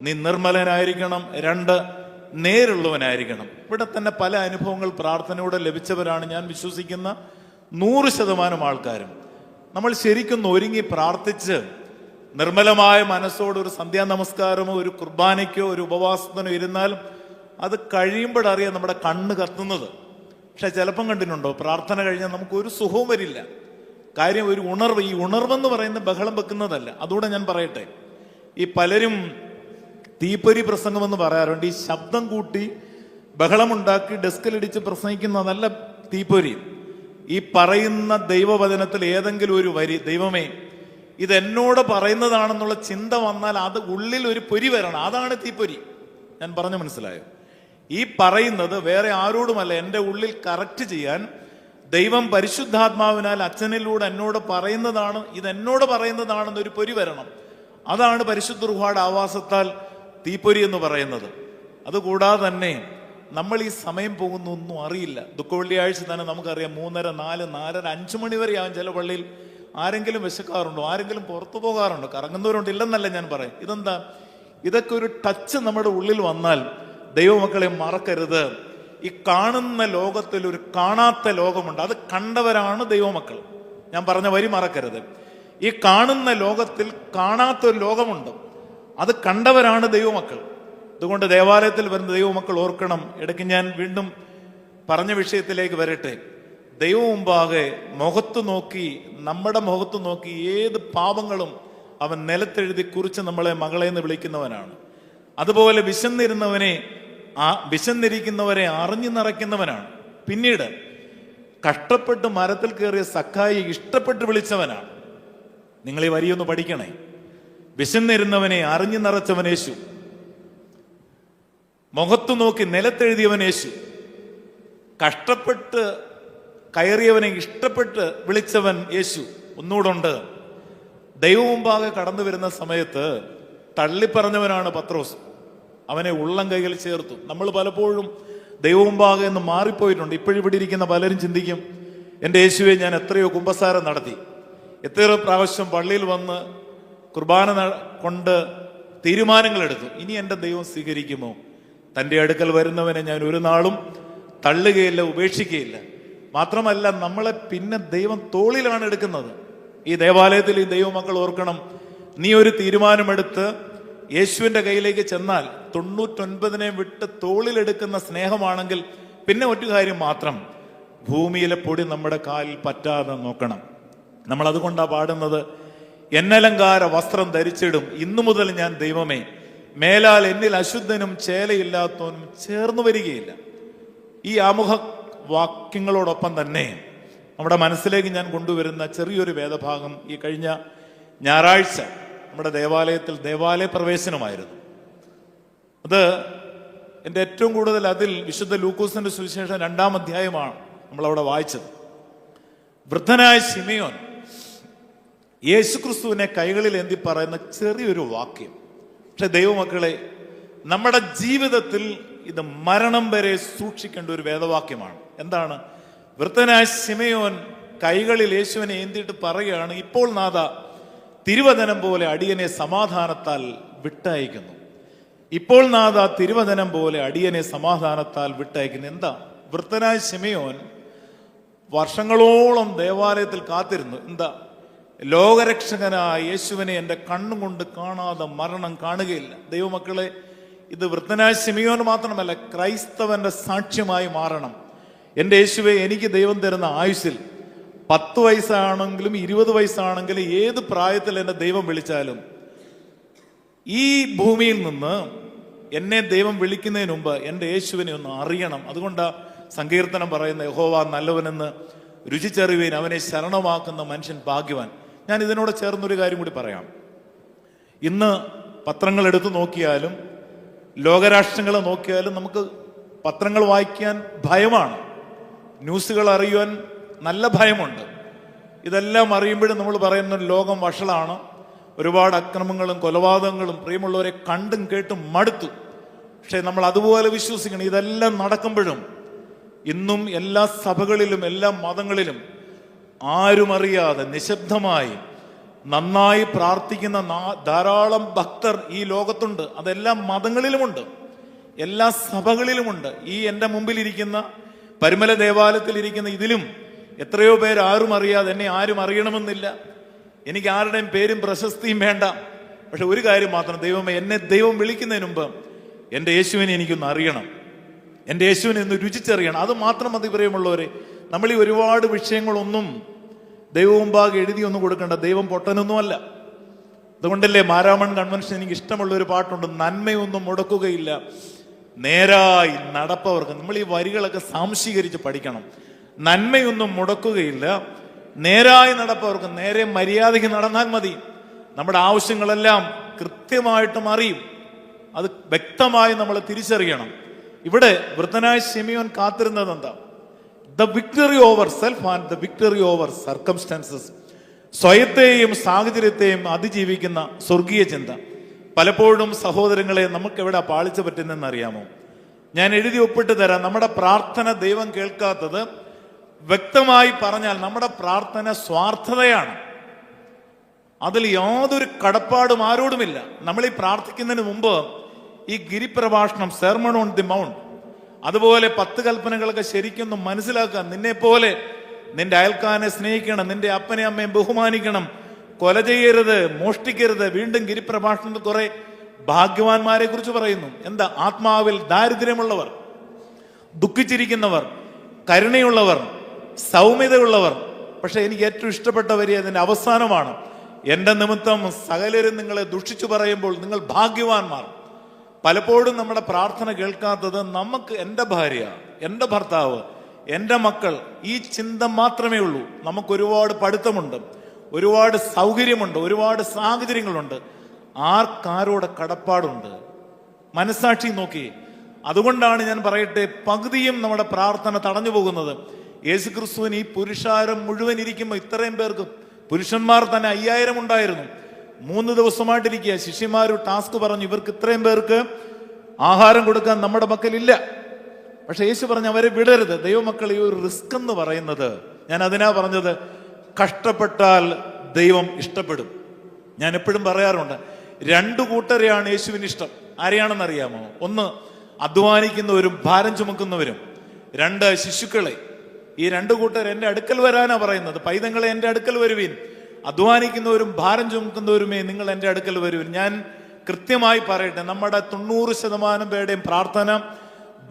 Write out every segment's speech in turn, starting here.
നീ നിർമ്മലനായിരിക്കണം. 2, നേരുള്ളവനായിരിക്കണം. ഇവിടെ തന്നെ പല അനുഭവങ്ങൾ പ്രാർത്ഥനയോടെ ലഭിച്ചവരാണ് ഞാൻ വിശ്വസിക്കുന്ന 100% ആൾക്കാരും. നമ്മൾ ശരിക്കും ഒരുങ്ങി പ്രാർത്ഥിച്ച് നിർമ്മലമായ മനസ്സോട് ഒരു സന്ധ്യാ നമസ്കാരമോ ഒരു കുർബാനയ്ക്കോ ഒരു ഉപവാസത്തിനോ ഇരുന്നാൽ അത് കഴിയുമ്പോഴറിയാം നമ്മുടെ കണ്ണ് കത്തുന്നത്. പക്ഷെ ചിലപ്പം കണ്ടിട്ടുണ്ടോ, പ്രാർത്ഥന കഴിഞ്ഞാൽ നമുക്കൊരു സുഖവും വരില്ല. കാര്യം ഒരു ഉണർവ്. ഈ ഉണർവെന്ന് പറയുന്ന ബഹളം വെക്കുന്നതല്ല. അതുകൂടെ ഞാൻ പറയട്ടെ, ഈ പലരും തീപ്പൊരി പ്രസംഗമെന്ന് പറയാറുണ്ട്. ഈ ശബ്ദം കൂട്ടി ബഹളമുണ്ടാക്കി ഡെസ്കിലിടിച്ച് പ്രസംഗിക്കുന്നതല്ല തീപ്പൊരി. ഈ പറയുന്ന ദൈവവചനത്തിൽ ഏതെങ്കിലും ഒരു വരി, ദൈവമേ ഇതെന്നോട് പറയുന്നതാണെന്നുള്ള ചിന്ത വന്നാൽ അത് ഉള്ളിൽ ഒരു പൊരി വരണം. അതാണ് തീപ്പൊരി. ഞാൻ പറഞ്ഞു മനസ്സിലായോ? ഈ പറയുന്നത് വേറെ ആരോടുമല്ല, എൻ്റെ ഉള്ളിൽ കറക്റ്റ് ചെയ്യാൻ ദൈവം പരിശുദ്ധാത്മാവിനാൽ അച്ഛനിലൂടെ എന്നോട് പറയുന്നതാണ്, ഇതെന്നോട് പറയുന്നതാണെന്നൊരു പൊരി വരണം. അതാണ് പരിശുദ്ധ റൂഹായുടെ ആവാസത്താൽ തീപ്പൊരി എന്ന് പറയുന്നത്. അതുകൂടാതെ തന്നെ നമ്മൾ ഈ സമയം പോകുന്നൊന്നും അറിയില്ല. ദുഃഖവെള്ളിയാഴ്ച തന്നെ നമുക്കറിയാം 3:30, 4, 4:30, 5 മണി വരെയാവും ചില പള്ളിയിൽ. ആരെങ്കിലും വിശക്കാറുണ്ടോ? ആരെങ്കിലും പുറത്തു പോകാറുണ്ടോ? കറങ്ങുന്നവരുണ്ട്, ഇല്ലെന്നല്ല ഞാൻ പറയും. ഇതെന്താ? ഇതൊക്കെ ഒരു ടച്ച് നമ്മുടെ ഉള്ളിൽ വന്നാൽ ദൈവമക്കളെ മറക്കരുത്. ഈ കാണുന്ന ലോകത്തിൽ ഒരു കാണാത്ത ലോകമുണ്ട്. അത് കണ്ടവരാണ് ദൈവമക്കൾ. ഞാൻ പറഞ്ഞ വരി മറക്കരുത്. ഈ കാണുന്ന ലോകത്തിൽ കാണാത്തൊരു ലോകമുണ്ട്. അത് കണ്ടവരാണ് ദൈവമക്കൾ. അതുകൊണ്ട് ദേവാലയത്തിൽ വരുന്ന ദൈവമക്കൾ ഓർക്കണം. ഇടയ്ക്ക് ഞാൻ വീണ്ടും പറഞ്ഞ വിഷയത്തിലേക്ക് വരട്ടെ. ദൈവം മുമ്പാകെ മുഖത്ത് നോക്കി, നമ്മുടെ മുഖത്ത് നോക്കി ഏത് പാപങ്ങളും അവൻ നിലത്തെഴുതി കുറിച്ച് നമ്മളെ മകളെ എന്ന് വിളിക്കുന്നവനാണ്. അതുപോലെ വിശന്നിരിക്കുന്നവരെ അറിഞ്ഞു നിറയ്ക്കുന്നവനാണ്. പിന്നീട് കഷ്ടപ്പെട്ട് മരത്തിൽ കയറിയ സക്കായി ഇഷ്ടപ്പെട്ട് വിളിച്ചവനാണ്. നിങ്ങൾ ഈ വരിയൊന്ന് പഠിക്കണേ. വിശന്നിരുന്നവനെ അറിഞ്ഞു നിറച്ചവൻ യേശു, മുഖത്തു നോക്കി നിലത്തെഴുതിയവൻ യേശു, കഷ്ടപ്പെട്ട് കയറിയവനെ ഇഷ്ടപ്പെട്ട് വിളിച്ചവൻ യേശു. ഒന്നുകൂടുണ്ട്, ദൈവം മുമ്പാകെ കടന്നു വരുന്ന സമയത്ത് തള്ളിപ്പറഞ്ഞവനാണ് പത്രോസ്. അവനെ ഉള്ളം കൈകൾ ചേർത്തു. നമ്മൾ പലപ്പോഴും ദൈവം മുമ്പാകെ എന്ന് മാറിപ്പോയിട്ടുണ്ട്. ഇപ്പോഴിവിടെ ഇരിക്കുന്ന പലരും ചിന്തിക്കും, എൻ്റെ യേശുവെ ഞാൻ എത്രയോ കുമ്പസാരം നടത്തി, എത്രയോ പ്രാവശ്യം പള്ളിയിൽ വന്ന് കുർബാന കൊണ്ട് തീരുമാനങ്ങളെടുത്തു, ഇനി എൻ്റെ ദൈവം സ്വീകരിക്കുമോ? തൻ്റെ അടുക്കൽ വരുന്നവനെ ഞാൻ ഒരു നാളും തള്ളുകയില്ല, ഉപേക്ഷിക്കുകയില്ല. മാത്രമല്ല, നമ്മളെ പിന്നെ ദൈവം തോളിലാണ് എടുക്കുന്നത്. ഈ ദേവാലയത്തിൽ ഈ ദൈവമക്കൾ ഓർക്കണം, നീ ഒരു തീരുമാനമെടുത്ത് യേശുവിൻ്റെ കയ്യിലേക്ക് ചെന്നാൽ 99 വിട്ട് തോളിലെടുക്കുന്ന സ്നേഹമാണെങ്കിൽ പിന്നെ ഒരു കാര്യം മാത്രം, ഭൂമിയിലെ പൊടി നമ്മുടെ കാലിൽ പറ്റാതെ നോക്കണം. നമ്മൾ അതുകൊണ്ടാണ് പാടുന്നത്, എന്നലങ്കാര വസ്ത്രം ധരിച്ചിടും ഇന്നു മുതൽ ഞാൻ ദൈവമേ, മേലാൽ എന്നിൽ അശുദ്ധനും ചേലയില്ലാത്തവനും ചേർന്നു വരികയില്ല. ഈ ആമുഖ വാക്യങ്ങളോടൊപ്പം തന്നെ നമ്മുടെ മനസ്സിലേക്ക് ഞാൻ കൊണ്ടുവരുന്ന ചെറിയൊരു വേദഭാഗം, ഈ കഴിഞ്ഞ ഞായറാഴ്ച നമ്മുടെ ദേവാലയത്തിൽ ദേവാലയ പ്രവേശനമായിരുന്നു. അത് എൻ്റെ ഏറ്റവും കൂടുതൽ അതിൽ വിശുദ്ധ ലൂക്കോസിന്റെ സുവിശേഷം 2-ാം അധ്യായമാണ് നമ്മളവിടെ വായിച്ചത്. വൃദ്ധനായ ശിമയോൻ യേശുക്രിസ്തുവിനെ കൈകളിൽ ഏന്തി പറയുന്ന ചെറിയൊരു വാക്യം. പക്ഷെ ദൈവമക്കളെ, നമ്മുടെ ജീവിതത്തിൽ ഇത് മരണം വരെ സൂക്ഷിക്കേണ്ട ഒരു വേദവാക്യമാണ്. എന്താണ്? വൃദ്ധനായ ശിമയോൻ കൈകളിൽ യേശുവിനെ ഏന്തിയിട്ട് പറയുകയാണ്, ഇപ്പോൾ നാഥ തിരുവചനം പോലെ അടിയനെ സമാധാനത്താൽ വിട്ടയക്കുന്നു. ഇപ്പോൾ നാഥ തിരുവചനം പോലെ അടിയനെ സമാധാനത്താൽ വിട്ടയക്കുന്നു. എന്താ? വൃദ്ധനായ ശിമയോൻ വർഷങ്ങളോളം ദേവാലയത്തിൽ കാത്തിരുന്നു. എന്താ? ലോകരക്ഷകനായ യേശുവിനെ എൻ്റെ കണ്ണുകൊണ്ട് കാണാതെ മരണം കാണുകയില്ല. ദൈവമക്കളെ, ഇത് വൃദ്ധനായ ശിമയോൻ മാത്രമല്ല, ക്രൈസ്തവന്റെ സാക്ഷ്യമായി മാറണം. എൻ്റെ യേശുവെ, എനിക്ക് ദൈവം തരുന്ന ആയുസ്സിൽ 10 വയസ്സാണെങ്കിലും 20 വയസ്സാണെങ്കിലും ഏത് പ്രായത്തിൽ എന്നെ ദൈവം വിളിച്ചാലും ഈ ഭൂമിയിൽ നിന്ന് എന്നെ ദൈവം വിളിക്കുന്നതിന് മുമ്പ് എൻ്റെ യേശുവിനെ ഒന്ന് അറിയണം. അതുകൊണ്ടാണ് സങ്കീർത്തനം പറയുന്ന, യഹോവ നല്ലവനെന്ന് രുചിച്ചറിയുവാൻ അവനെ ശരണമാക്കുന്ന മനുഷ്യൻ ഭാഗ്യവാൻ. ഞാൻ ഇതിനോട് ചേർന്നൊരു കാര്യം കൂടി പറയാം. ഇന്ന് പത്രങ്ങൾ എടുത്തു നോക്കിയാലും ലോകരാഷ്ട്രങ്ങളെ നോക്കിയാലും നമുക്ക് പത്രങ്ങൾ വായിക്കാൻ ഭയമാണ്, ന്യൂസുകൾ അറിയുവാൻ നല്ല ഭയമുണ്ട്. ഇതെല്ലാം അറിയുമ്പോഴും നമ്മൾ പറയുന്ന ലോകം വഷളാണ്, ഒരുപാട് അക്രമങ്ങളും കൊലപാതകങ്ങളും പ്രിയമുള്ളവരെ കണ്ടും കേട്ടും മടുത്തു. പക്ഷെ നമ്മൾ അതുപോലെ വിശ്വസിക്കണം. ഇതെല്ലാം നടക്കുമ്പോഴും ഇന്നും എല്ലാ സഭകളിലും എല്ലാ മതങ്ങളിലും ആരും അറിയാതെ നിശബ്ദമായി നന്നായി പ്രാർത്ഥിക്കുന്ന ധാരാളം ഭക്തർ ഈ ലോകത്തുണ്ട്. അതെല്ലാ മതങ്ങളിലുമുണ്ട്, എല്ലാ സഭകളിലുമുണ്ട്. ഈ എൻ്റെ മുമ്പിലിരിക്കുന്ന പരുമല ദേവാലയത്തിലിരിക്കുന്ന ഇതിലും എത്രയോ പേര് ആരും അറിയാതെ, എന്നെ ആരും അറിയണമെന്നില്ല, എനിക്ക് ആരുടെയും പേരും പ്രശസ്തിയും വേണ്ട. പക്ഷെ ഒരു കാര്യം മാത്രം, ദൈവമേ, എന്നെ ദൈവം വിളിക്കുന്നതിന് മുമ്പ് എൻ്റെ യേശുവിനെ എനിക്കൊന്ന് അറിയണം, എൻ്റെ യേശുവിനെ ഒന്ന് രുചിച്ചറിയണം. അത് മാത്രം മതി പ്രിയമുള്ളവരെ. നമ്മൾ ഈ ഒരുപാട് വിഷയങ്ങളൊന്നും ദൈവമുമ്പാകെ എഴുതിയൊന്നും കൊടുക്കേണ്ട. ദൈവം പൊട്ടനൊന്നുമല്ല. അതുകൊണ്ടല്ലേ മാരാമൺ കൺവെൻഷൻ എനിക്ക് ഇഷ്ടമുള്ള ഒരു പാട്ടുണ്ട്, നന്മയൊന്നും മുടക്കുകയില്ല നേരായി നടപ്പവർക്ക്. നമ്മൾ ഈ വരികളൊക്കെ സാംശീകരിച്ച് പഠിക്കണം. നന്മയൊന്നും മുടക്കുകയില്ല നേരായി നടപ്പവർക്ക്. നേരെ മര്യാദയ്ക്ക് നടന്നാൽ മതി. നമ്മുടെ ആവശ്യങ്ങളെല്ലാം കൃത്യമായിട്ടും അറിയും. അത് വ്യക്തമായി നമ്മൾ തിരിച്ചറിയണം. ഇവിടെ വൃദ്ധനായ ശിമിയോൻ കാത്തിരുന്നത് എന്താ? The victory over self and the victory over circumstances. സ്വയത്തെയും സാഹചര്യത്തെയും അതിജീവിക്കുന്ന സ്വർഗീയ ചിന്ത. പലപ്പോഴും സഹോദരങ്ങളെ, നമുക്ക് എവിടെ പാളിച്ച പറ്റുന്നതെന്ന് അറിയാമോ? ഞാൻ എഴുതി ഒപ്പിട്ട് തരാം. നമ്മുടെ പ്രാർത്ഥന ദൈവം കേൾക്കാത്തത്, വ്യക്തമായി പറഞ്ഞാൽ നമ്മുടെ പ്രാർത്ഥന സ്വാർത്ഥതയാണ്. അതിൽ യാതൊരു കടപ്പാടും ആരോടുമില്ല. നമ്മൾ ഈ പ്രാർത്ഥിക്കുന്നതിന് മുമ്പ് ഈ ഗിരിപ്രഭാഷണം, സെർമൺ ഓൺ ദി മൗണ്ട്, അതുപോലെ 10 കൽപ്പനകളൊക്കെ ശരിക്കൊന്ന് മനസ്സിലാക്കുക. നിന്നെ പോലെ നിന്റെ അയൽക്കാരനെ സ്നേഹിക്കണം, നിന്റെ അപ്പനെ അമ്മയും ബഹുമാനിക്കണം, കൊല ചെയ്യരുത്, മോഷ്ടിക്കരുത്. വീണ്ടും ഗിരിപ്രഭാഷണത്തിൽ കുറെ ഭാഗ്യവാന്മാരെ കുറിച്ച് പറയുന്നു. എന്താ? ആത്മാവിൽ ദാരിദ്ര്യമുള്ളവർ, ദുഃഖിച്ചിരിക്കുന്നവർ, കരുണയുള്ളവർ, സൗമ്യതയുള്ളവർ. പക്ഷെ എനിക്ക് ഏറ്റവും ഇഷ്ടപ്പെട്ട വരി അതിന്റെ അവസാനമാണ്. എന്റെ നിമിത്തം സകലരും നിങ്ങളെ ദുഷിച്ചു പറയുമ്പോൾ നിങ്ങൾ ഭാഗ്യവാന്മാർ. പലപ്പോഴും നമ്മുടെ പ്രാർത്ഥന കേൾക്കാത്തത് നമുക്ക് എൻ്റെ ഭാര്യ, എൻ്റെ ഭർത്താവ്, എൻ്റെ മക്കൾ, ഈ ചിന്ത മാത്രമേ ഉള്ളൂ. നമുക്ക് ഒരുപാട് പഠിത്തമുണ്ട്, ഒരുപാട് സൗകര്യമുണ്ട്, ഒരുപാട് സാഹചര്യങ്ങളുണ്ട്. ആർക്കാരോടെ കടപ്പാടുണ്ട്? മനസാക്ഷി നോക്കി. അതുകൊണ്ടാണ് ഞാൻ പറയട്ടെ, പകുതിയും നമ്മുടെ പ്രാർത്ഥന തടഞ്ഞു പോകുന്നത്. യേശുക്രിസ്തുവിന് ഈ പുരുഷാരം മുഴുവൻ ഇരിക്കുമ്പോൾ ഇത്രയും പേർക്ക്, പുരുഷന്മാർ തന്നെ 5000 ഉണ്ടായിരുന്നു. 3 ദിവസമായിട്ടിരിക്കുക. ശിഷ്യന്മാർ ടാസ്ക് പറഞ്ഞു, ഇവർക്ക് ഇത്രയും പേർക്ക് ആഹാരം കൊടുക്കാൻ നമ്മുടെ മക്കളില്ല. പക്ഷെ യേശു പറഞ്ഞു, അവരെ വിടരുത്. ദൈവമക്കൾ, ഈ ഒരു റിസ്ക് എന്ന് പറയുന്നത്, ഞാൻ അതിനാ പറഞ്ഞത്, കഷ്ടപ്പെട്ടാൽ ദൈവം ഇഷ്ടപ്പെടും. ഞാൻ എപ്പോഴും പറയാറുണ്ട്, 2 കൂട്ടരെയാണ് യേശുവിന് ഇഷ്ടം. ആരെയാണെന്ന് അറിയാമോ? 1 അധ്വാനിക്കുന്നവരും ഭാരം ചുമക്കുന്നവരും, 2 ശിശുക്കളെ. ഈ 2 കൂട്ടർ എൻ്റെ അടുക്കൽ വരാനാ പറയുന്നത്. പൈതങ്ങളെ എൻ്റെ അടുക്കൽ വരുവീൻ, അധ്വാനിക്കുന്നവരും ഭാരം ചുമക്കുന്നവരുമേ നിങ്ങൾ എൻ്റെ അടുക്കൽ വരുവീൻ. ഞാൻ കൃത്യമായി പറയട്ടെ, നമ്മുടെ 90% പേരുടെയും പ്രാർത്ഥന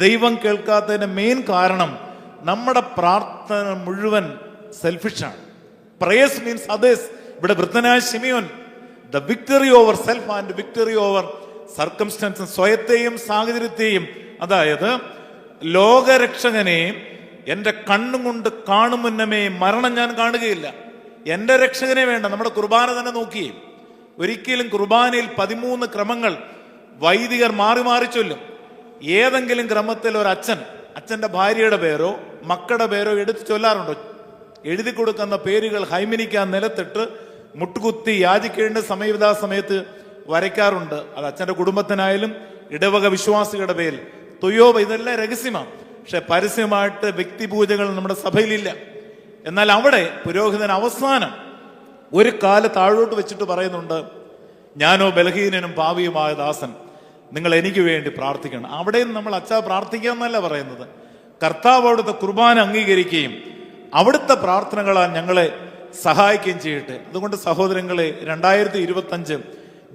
ദൈവം കേൾക്കാത്തതിന്റെ മെയിൻ കാരണം നമ്മുടെ പ്രാർത്ഥന മുഴുവൻ സെൽഫിഷാണ്. Prayers means others. ഇവിടെ വൃദ്ധനായ ശിമിയോൻ, the victory over self and victory over circumstances, സ്വയത്തെയും സാഹചര്യത്തെയും, അതായത് ലോകരക്ഷകനെ എൻ്റെ കണ്ണും കൊണ്ട് കാണും മുന്നമേ മരണം ഞാൻ കാണുകയില്ല. എൻ്റെ രക്ഷകനെ വേണ്ട. നമ്മുടെ കുർബാന തന്നെ നോക്കിയേ. ഒരിക്കലും കുർബാനയിൽ 13 ക്രമങ്ങൾ വൈദികർ മാറി മാറി ചൊല്ലും. ഏതെങ്കിലും ക്രമത്തിൽ ഒരു അച്ഛൻ്റെ ഭാര്യയുടെ പേരോ മക്കളുടെ പേരോ എടുത്ത് ചൊല്ലാറുണ്ടോ? എഴുതി കൊടുക്കുന്ന പേരുകൾ ഹൈമിനിക്കാൻ നിലത്തിട്ട് മുട്ടുകുത്തി യാചിക്കേണ്ട സമയത്ത് വരയ്ക്കാറുണ്ട്. അത് അച്ഛൻ്റെ കുടുംബത്തിനായാലും ഇടവക വിശ്വാസികളുടെ പേരിൽ തുയോബ, ഇതെല്ലാം രഹസ്യമാണ്. പക്ഷെ പരസ്യമായിട്ട് വ്യക്തിപൂജകൾ നമ്മുടെ സഭയിലില്ല. എന്നാൽ അവിടെ പുരോഹിതൻ അവസാനം ഒരു കാല് താഴോട്ട് വെച്ചിട്ട് പറയുന്നുണ്ട്, ഞാനോ ബലഹീനനും പാപിയുമായ ദാസൻ, നിങ്ങൾ എനിക്ക് വേണ്ടി പ്രാർത്ഥിക്കണം. അവിടെയും നമ്മൾ അച്ഛാ പ്രാർത്ഥിക്കുക എന്നല്ല പറയുന്നത്. കർത്താവ് അവിടുത്തെ കുർബാന അംഗീകരിക്കുകയും അവിടുത്തെ പ്രാർത്ഥനകളാൽ ഞങ്ങളെ സഹായിക്കുകയും ചെയ്യട്ടെ. അതുകൊണ്ട് സഹോദരങ്ങളെ, 2025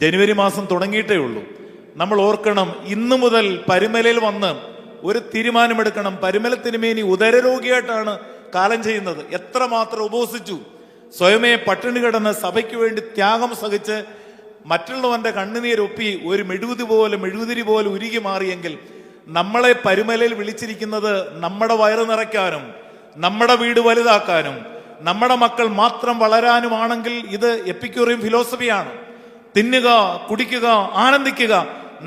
ജനുവരി മാസം തുടങ്ങിയിട്ടേ ഉള്ളൂ. നമ്മൾ ഓർക്കണം, ഇന്നു മുതൽ പരുമലയിൽ വന്ന് ഒരു തീരുമാനമെടുക്കണം. പരുമല തിരുമേനി ഉദരരോഗിയായിട്ടാണ് കാലം ചെയ്യുന്നത്. എത്രമാത്രം ഉപവസിച്ചു, സ്വയമേ പട്ടിണി കിടന്ന് സഭയ്ക്ക് വേണ്ടി ത്യാഗം സഹിച്ച് മറ്റുള്ളവന്റെ കണ്ണുനീരൊപ്പി ഒരു മെഴുകുതിരി പോലെ ഉരുകി മാറിയെങ്കിൽ നമ്മളെ പരുമലയിൽ വിളിച്ചിരിക്കുന്നത് നമ്മുടെ വയറ് നിറയ്ക്കാനും നമ്മുടെ വീട് വലുതാക്കാനും നമ്മുടെ മക്കൾ മാത്രം വളരാനുമാണെങ്കിൽ ഇത് എപ്പിക്യൂറിയം ഫിലോസഫിയാണ്. തിന്നുക, കുടിക്കുക, ആനന്ദിക്കുക,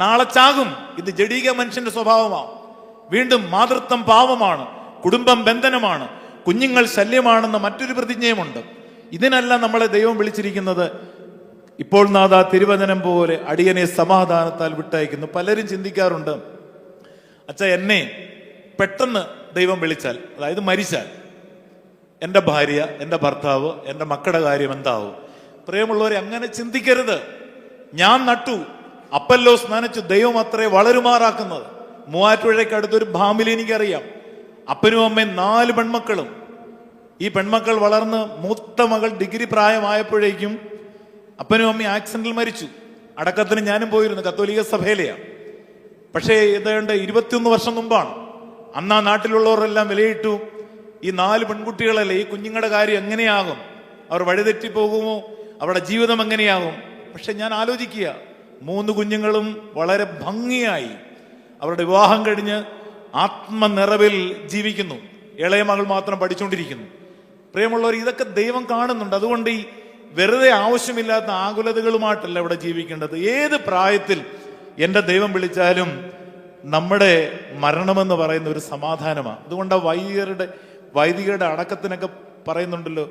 നാളെ ചാകും. ഇത് ജഡീക മനുഷ്യന്റെ സ്വഭാവമാണ്. വീണ്ടും മാതൃത്വം പാവമാണ്, കുടുംബം ബന്ധനമാണ്, കുഞ്ഞുങ്ങൾ ശല്യമാണെന്ന മറ്റൊരു പ്രതിജ്ഞയുമുണ്ട്. ഇതിനല്ല നമ്മളെ ദൈവം വിളിച്ചിരിക്കുന്നത്. ഇപ്പോൾ നാഥ തിരുവചനം പോലെ അടിയനെ സമാധാനത്താൽ വിട്ടയക്കുന്നു. പലരും ചിന്തിക്കാറുണ്ട്, അച്ഛാ എന്നെ പെട്ടെന്ന് ദൈവം വിളിച്ചാൽ, അതായത് മരിച്ചാൽ, എൻ്റെ ഭാര്യ, എൻ്റെ ഭർത്താവ്, എൻ്റെ മക്കളുടെ കാര്യം എന്താവും? പ്രിയമുള്ളവരെ, അങ്ങനെ ചിന്തിക്കരുത്. ഞാൻ നട്ടു, അപ്പല്ലോസ് നനച്ചു, ദൈവം അത്രേ വളരുമാറാക്കുന്നത്. മൂവാറ്റുപുഴയ്ക്ക് അടുത്തൊരു ഫാമിലി എനിക്കറിയാം. അപ്പനും അമ്മയും 4 പെൺമക്കളും. ഈ പെൺമക്കൾ വളർന്ന് മൂത്ത മകൾ ഡിഗ്രി പ്രായമായപ്പോഴേക്കും അപ്പനും അമ്മയും ആക്സിഡന്റിൽ മരിച്ചു. അടക്കത്തിന് ഞാനും പോയിരുന്നു, കത്തോലിക്ക സഭയിലെയാണ്. പക്ഷേ ഏതാണ്ട് 21 വർഷം മുമ്പാണ്. അന്ന് ആ നാട്ടിലുള്ളവരെല്ലാം വിലയിട്ടു, ഈ 4 പെൺകുട്ടികളല്ലേ, ഈ കുഞ്ഞുങ്ങളുടെ കാര്യം എങ്ങനെയാകും, അവർ വഴിതെറ്റി പോകുമോ, അവരുടെ ജീവിതം എങ്ങനെയാകും. പക്ഷെ ഞാൻ ആലോചിക്കുക, 3 കുഞ്ഞുങ്ങളും വളരെ ഭംഗിയായി അവരുടെ വിവാഹം കഴിഞ്ഞ് ആത്മനിറവിൽ ജീവിക്കുന്നു. ഇളയ മകൾ മാത്രം പഠിച്ചുകൊണ്ടിരിക്കുന്നു. പ്രിയമുള്ളവർ, ഇതൊക്കെ ദൈവം കാണുന്നുണ്ട്. അതുകൊണ്ട് ഈ വെറുതെ ആവശ്യമില്ലാത്ത ആകുലതകളുമായിട്ടല്ല ഇവിടെ ജീവിക്കേണ്ടത്. ഏത് പ്രായത്തിൽ എൻ്റെ ദൈവം വിളിച്ചാലും നമ്മുടെ മരണമെന്ന് പറയുന്ന ഒരു സമാധാനമാണ്. അതുകൊണ്ട് വൈദികരുടെ അടക്കത്തിനൊക്കെ പറയുന്നുണ്ടല്ലോ,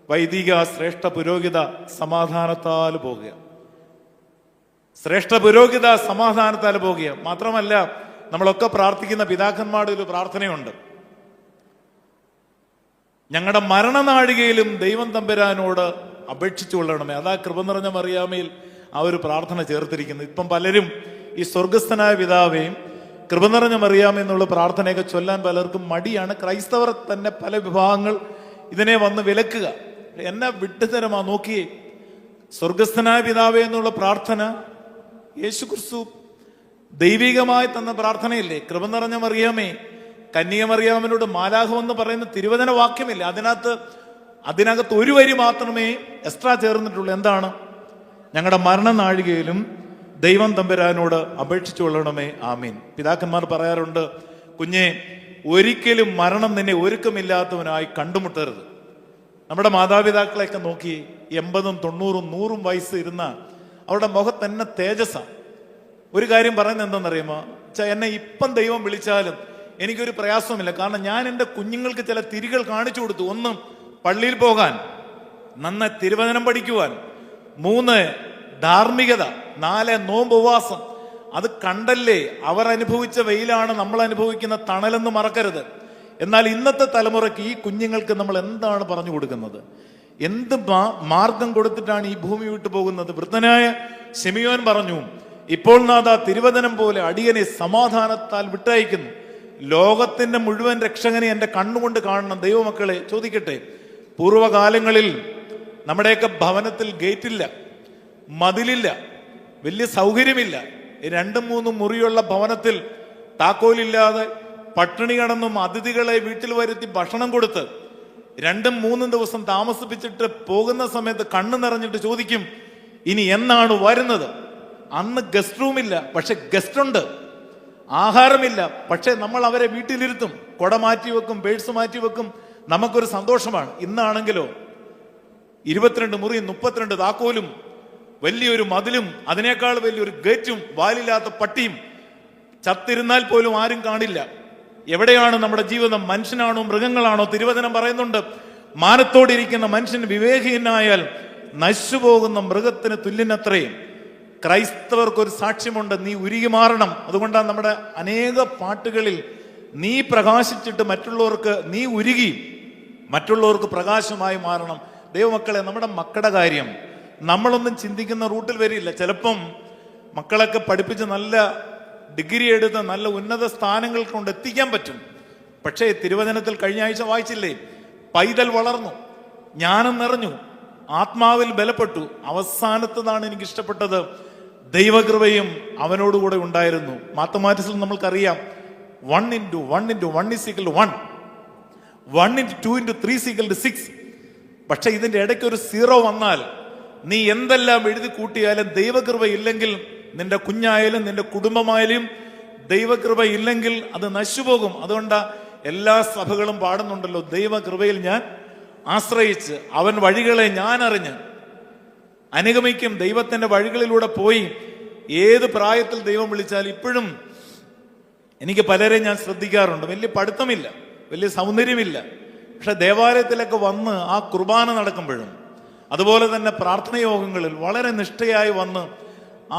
വൈദിക ശ്രേഷ്ഠ പുരോഹിത സമാധാനത്താൽ പോകുക, ശ്രേഷ്ഠ പുരോഹിത സമാധാനത്താൽ പോകുക. മാത്രമല്ല, നമ്മളൊക്കെ പ്രാർത്ഥിക്കുന്ന പിതാക്കന്മാരുടെ ഒരു പ്രാർത്ഥനയുണ്ട്, ഞങ്ങളുടെ മരണനാഴികയിലും ദൈവം തമ്പുരാനോട് അപേക്ഷിച്ചു കൊള്ളണമേ. അതാ കൃപ നിറഞ്ഞ മറിയാമയിൽ ആ ഒരു പ്രാർത്ഥന ചേർത്തിരിക്കുന്നത്. ഇപ്പം പലരും ഈ സ്വർഗസ്ഥനായ പിതാവേയും കൃപ നിറഞ്ഞ മറിയാമേ എന്നുള്ള പ്രാർത്ഥനയൊക്കെ ചൊല്ലാൻ പലർക്കും മടിയാണ്. ക്രൈസ്തവർ തന്നെ പല വിഭാഗങ്ങൾ ഇതിനെ വന്ന് വിലക്കുക. എന്നെ വിട്ടുതരമാ. നോക്കിയേ, സ്വർഗസ്ഥനായ പിതാവേ എന്നുള്ള പ്രാർത്ഥന യേശു ക്രിസ്തു ദൈവികമായി തന്ന പ്രാർത്ഥനയില്ലേ? കൃപ നിറഞ്ഞ മറിയാമേ, കന്യക മറിയാമിനോട് മാലാഖമെന്ന് പറയുന്ന തിരുവചന വാക്യമില്ല. അതിനകത്ത് ഒരു വരി മാത്രമേ എക്സ്ട്രാ ചേർന്നിട്ടുള്ളൂ. എന്താണ്? ഞങ്ങളുടെ മരണനാഴികയിലും ദൈവം തമ്പുരാനോട് അപേക്ഷിച്ചു കൊള്ളണമേ, ആമീൻ. പിതാക്കന്മാർ പറയാറുണ്ട്, കുഞ്ഞെ, ഒരിക്കലും മരണം നിന്നെ ഒരുക്കമില്ലാത്തവനായി കണ്ടുമുട്ടരുത്. നമ്മുടെ മാതാപിതാക്കളെയൊക്കെ നോക്കി 80, 90, 100 വയസ്സ് ഇരുന്ന അവരുടെ മുഖത്ത് തന്നെ തേജസ്സാണ്. ഒരു കാര്യം പറയുന്നത് എന്താണെന്നറിയുമോ? എന്നെ ഇപ്പം ദൈവം വിളിച്ചാലും എനിക്കൊരു പ്രയാസവുമില്ല. കാരണം ഞാൻ എൻ്റെ കുഞ്ഞുങ്ങൾക്ക് ചില തിരികൾ കാണിച്ചു കൊടുത്തു. 1, പള്ളിയിൽ പോകാൻ, നന്നായി തിരുവചനം പഠിക്കുവാൻ, 3, ധാർമ്മികത, 4, നോമ്പ് ഉപവാസം. അത് കണ്ടല്ലേ അവർ അനുഭവിച്ച വെയിലാണ് നമ്മൾ അനുഭവിക്കുന്ന തണലെന്ന് മറക്കരുത്. എന്നാൽ ഇന്നത്തെ തലമുറയ്ക്ക് ഈ കുഞ്ഞുങ്ങൾക്ക് നമ്മൾ എന്താണ് പറഞ്ഞു കൊടുക്കുന്നത്? എന്ത് മാർഗം കൊടുത്തിട്ടാണ് ഈ ഭൂമി വിട്ടു പോകുന്നത്? വൃദ്ധനായ ശിമിയോൻ പറഞ്ഞു, ഇപ്പോൾ നാഥ തിരുവചനം പോലെ അടിയനെ സമാധാനത്താൽ വിട്ടയക്കുന്നു. ലോകത്തിന്റെ മുഴുവൻ രക്ഷകനെ എൻ്റെ കണ്ണുകൊണ്ട് കാണണം. ദൈവമക്കളെ, ചോദിക്കട്ടെ, പൂർവ്വകാലങ്ങളിൽ നമ്മുടെയൊക്കെ ഭവനത്തിൽ ഗേറ്റില്ല, മതിലില്ല, വലിയ സൗകര്യമില്ല. 2, 3 മുറിയുള്ള ഭവനത്തിൽ താക്കോലില്ലാതെ പട്ടിണി കിടന്നും അതിഥികളെ വീട്ടിൽ വരുത്തി ഭക്ഷണം കൊടുത്ത് 2, 3 ദിവസം താമസിപ്പിച്ചിട്ട് പോകുന്ന സമയത്ത് കണ്ണു നിറഞ്ഞിട്ട് ചോദിക്കും, ഇനി എന്നാണ് വരുന്നത്? അന്ന് ഗസ്റ്റ് റൂമില്ല, പക്ഷെ ഗസ്റ്റ് ഉണ്ട്. ആഹാരമില്ല, പക്ഷെ നമ്മൾ അവരെ വീട്ടിലിരുത്തും, കൊട മാറ്റി വെക്കും, പേഴ്സ് മാറ്റി വെക്കും, നമുക്കൊരു സന്തോഷമാണ്. ഇന്നാണെങ്കിലോ 22 മുറിയും 32 താക്കോലും വലിയൊരു മതിലും അതിനേക്കാൾ വലിയൊരു ഗേറ്റും വാലില്ലാത്ത പട്ടിയും, ചത്തിരുന്നാൽ പോലും ആരും കാണില്ല. എവിടെയാണ് നമ്മുടെ ജീവിതം? മനുഷ്യനാണോ മൃഗങ്ങളാണോ? തിരുവചനം പറയുന്നുണ്ട്, മാനത്തോടിരിക്കുന്ന മനുഷ്യൻ വിവേകീനായാൽ നശിച്ചുപോകുന്ന മൃഗത്തിന് തുല്യനത്രയും. ക്രൈസ്തവർക്കൊരു സാക്ഷ്യമുണ്ട്, നീ ഉരുകി മാറണം. അതുകൊണ്ടാണ് നമ്മുടെ അനേക പാട്ടുകളിൽ നീ പ്രകാശിച്ചിട്ട് മറ്റുള്ളവർക്ക്, നീ ഉരുകി മറ്റുള്ളവർക്ക് പ്രകാശമായി മാറണം. ദൈവമക്കളെ, നമ്മുടെ മക്കളുടെ കാര്യം നമ്മളൊന്നും ചിന്തിക്കുന്ന റൂട്ടിൽ വരില്ല. ചിലപ്പം മക്കളൊക്കെ പഠിപ്പിച്ച് നല്ല ഡിഗ്രി എടുത്ത് നല്ല ഉന്നത സ്ഥാനങ്ങൾ കൊണ്ട് എത്തിക്കാൻ പറ്റും. പക്ഷേ തിരുവചനത്തിൽ കഴിഞ്ഞ ആഴ്ച വായിച്ചില്ലേ, പൈതൽ വളർന്നു, ജ്ഞാനം നിറഞ്ഞു, ആത്മാവിൽ ബലപ്പെട്ടു. അവസാനത്തതാണ് എനിക്ക് ഇഷ്ടപ്പെട്ടത്, ദൈവകൃപയും അവനോടുകൂടെ ഉണ്ടായിരുന്നു. മാത്തമാറ്റിക്സിൽ നമ്മൾക്കറിയാം 1 into 1 into 1 is equal to 1, 1 into 2 into 3 is equal to 6. പക്ഷെ ഇതിന്റെ ഇടയ്ക്ക് ഒരു 0 വന്നാൽ നീ എന്തെല്ലാം എഴുതി കൂട്ടിയാലും ദൈവകൃപ ഇല്ലെങ്കിൽ, നിന്റെ കുഞ്ഞായാലും നിന്റെ കുടുംബമായാലും ദൈവകൃപ ഇല്ലെങ്കിൽ അത് നശിച്ചുപോകും. അതുകൊണ്ട് എല്ലാ സഭകളും പാടുന്നുണ്ടല്ലോ, ദൈവകൃപയിൽ ഞാൻ ആശ്രയിച്ച് അവൻ വഴികളെ ഞാൻ അറിഞ്ഞ് അനുഗമിക്കും. ദൈവത്തിന്റെ വഴികളിലൂടെ പോയി ഏത് പ്രായത്തിൽ ദൈവം വിളിച്ചാൽ ഇപ്പോഴും എനിക്ക് പലരെ ഞാൻ ശ്രദ്ധിക്കാറുണ്ട്. വലിയ പഠിത്തമില്ല, വലിയ സൗന്ദര്യമില്ല, പക്ഷെ ദേവാലയത്തിലൊക്കെ വന്ന് ആ കുർബാന നടക്കുമ്പോഴും അതുപോലെ തന്നെ പ്രാർത്ഥനയോഗങ്ങളിൽ വളരെ നിഷ്ഠയായി വന്ന്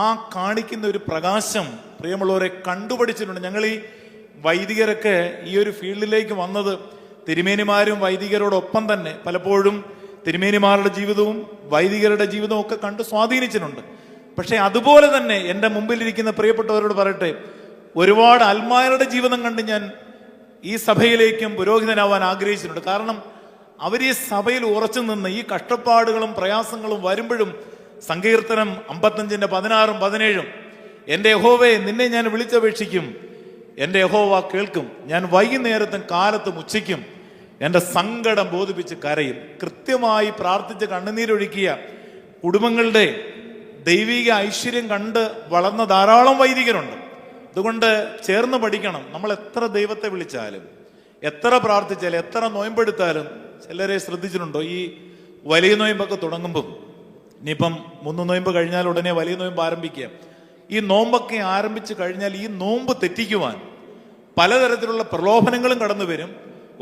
ആ കാണിക്കുന്ന ഒരു പ്രകാശം പ്രിയമുള്ളവരെ കണ്ടുപഠിച്ചിട്ടുണ്ട്. ഞങ്ങൾ ഈ വൈദികരൊക്കെ ഈ ഒരു ഫീൽഡിലേക്ക് വന്നത് തിരുമേനിമാരും വൈദികരോടൊപ്പം തന്നെ പലപ്പോഴും തിരുമേനിമാരുടെ ജീവിതവും വൈദികരുടെ ജീവിതവും ഒക്കെ കണ്ട് സ്വാധീനിച്ചിട്ടുണ്ട്. പക്ഷെ അതുപോലെ തന്നെ എൻ്റെ മുമ്പിലിരിക്കുന്ന പ്രിയപ്പെട്ടവരോട് പറയട്ടെ, ഒരുപാട് അൽമായരുടെ ജീവിതം കണ്ട് ഞാൻ ഈ സഭയിലേക്കും പുരോഹിതനാവാൻ ആഗ്രഹിച്ചിട്ടുണ്ട്. കാരണം അവർ ഈ സഭയിൽ ഉറച്ചു നിന്ന് ഈ കഷ്ടപ്പാടുകളും പ്രയാസങ്ങളും വരുമ്പോഴും സങ്കീർത്തനം 55:16-17 എൻ്റെ യഹോവേ നിന്നെ ഞാൻ വിളിച്ചപേക്ഷിക്കും, എൻ്റെ യഹോവ കേൾക്കും, ഞാൻ വൈകുന്നേരത്തും കാലത്തും ഉച്ചയ്ക്കും എൻ്റെ സങ്കടം ബോധിപ്പിച്ച് കരയും. കൃത്യമായി പ്രാർത്ഥിച്ച് കണ്ണുനീരൊഴുക്കിയ കുടുംബങ്ങളുടെ ദൈവിക ഐശ്വര്യം കണ്ട് വളർന്ന ധാരാളം വൈദികരുണ്ട്. അതുകൊണ്ട് ചേർന്ന് പഠിക്കണം. നമ്മൾ എത്ര ദൈവത്തെ വിളിച്ചാലും, എത്ര പ്രാർത്ഥിച്ചാലും, എത്ര നോയമ്പെടുത്താലും, ചിലരെ ശ്രദ്ധിച്ചിട്ടുണ്ടോ, ഈ വലിയ നോയമ്പൊക്കെ തുടങ്ങുമ്പം, ഇനിയിപ്പം 3 നോയമ്പ് കഴിഞ്ഞാൽ ഉടനെ വലിയ നോയമ്പ് ആരംഭിക്കുക. ഈ നോമ്പൊക്കെ ആരംഭിച്ചു കഴിഞ്ഞാൽ ഈ നോമ്പ് തെറ്റിക്കുവാൻ പലതരത്തിലുള്ള പ്രലോഭനങ്ങളും കടന്നു വരും.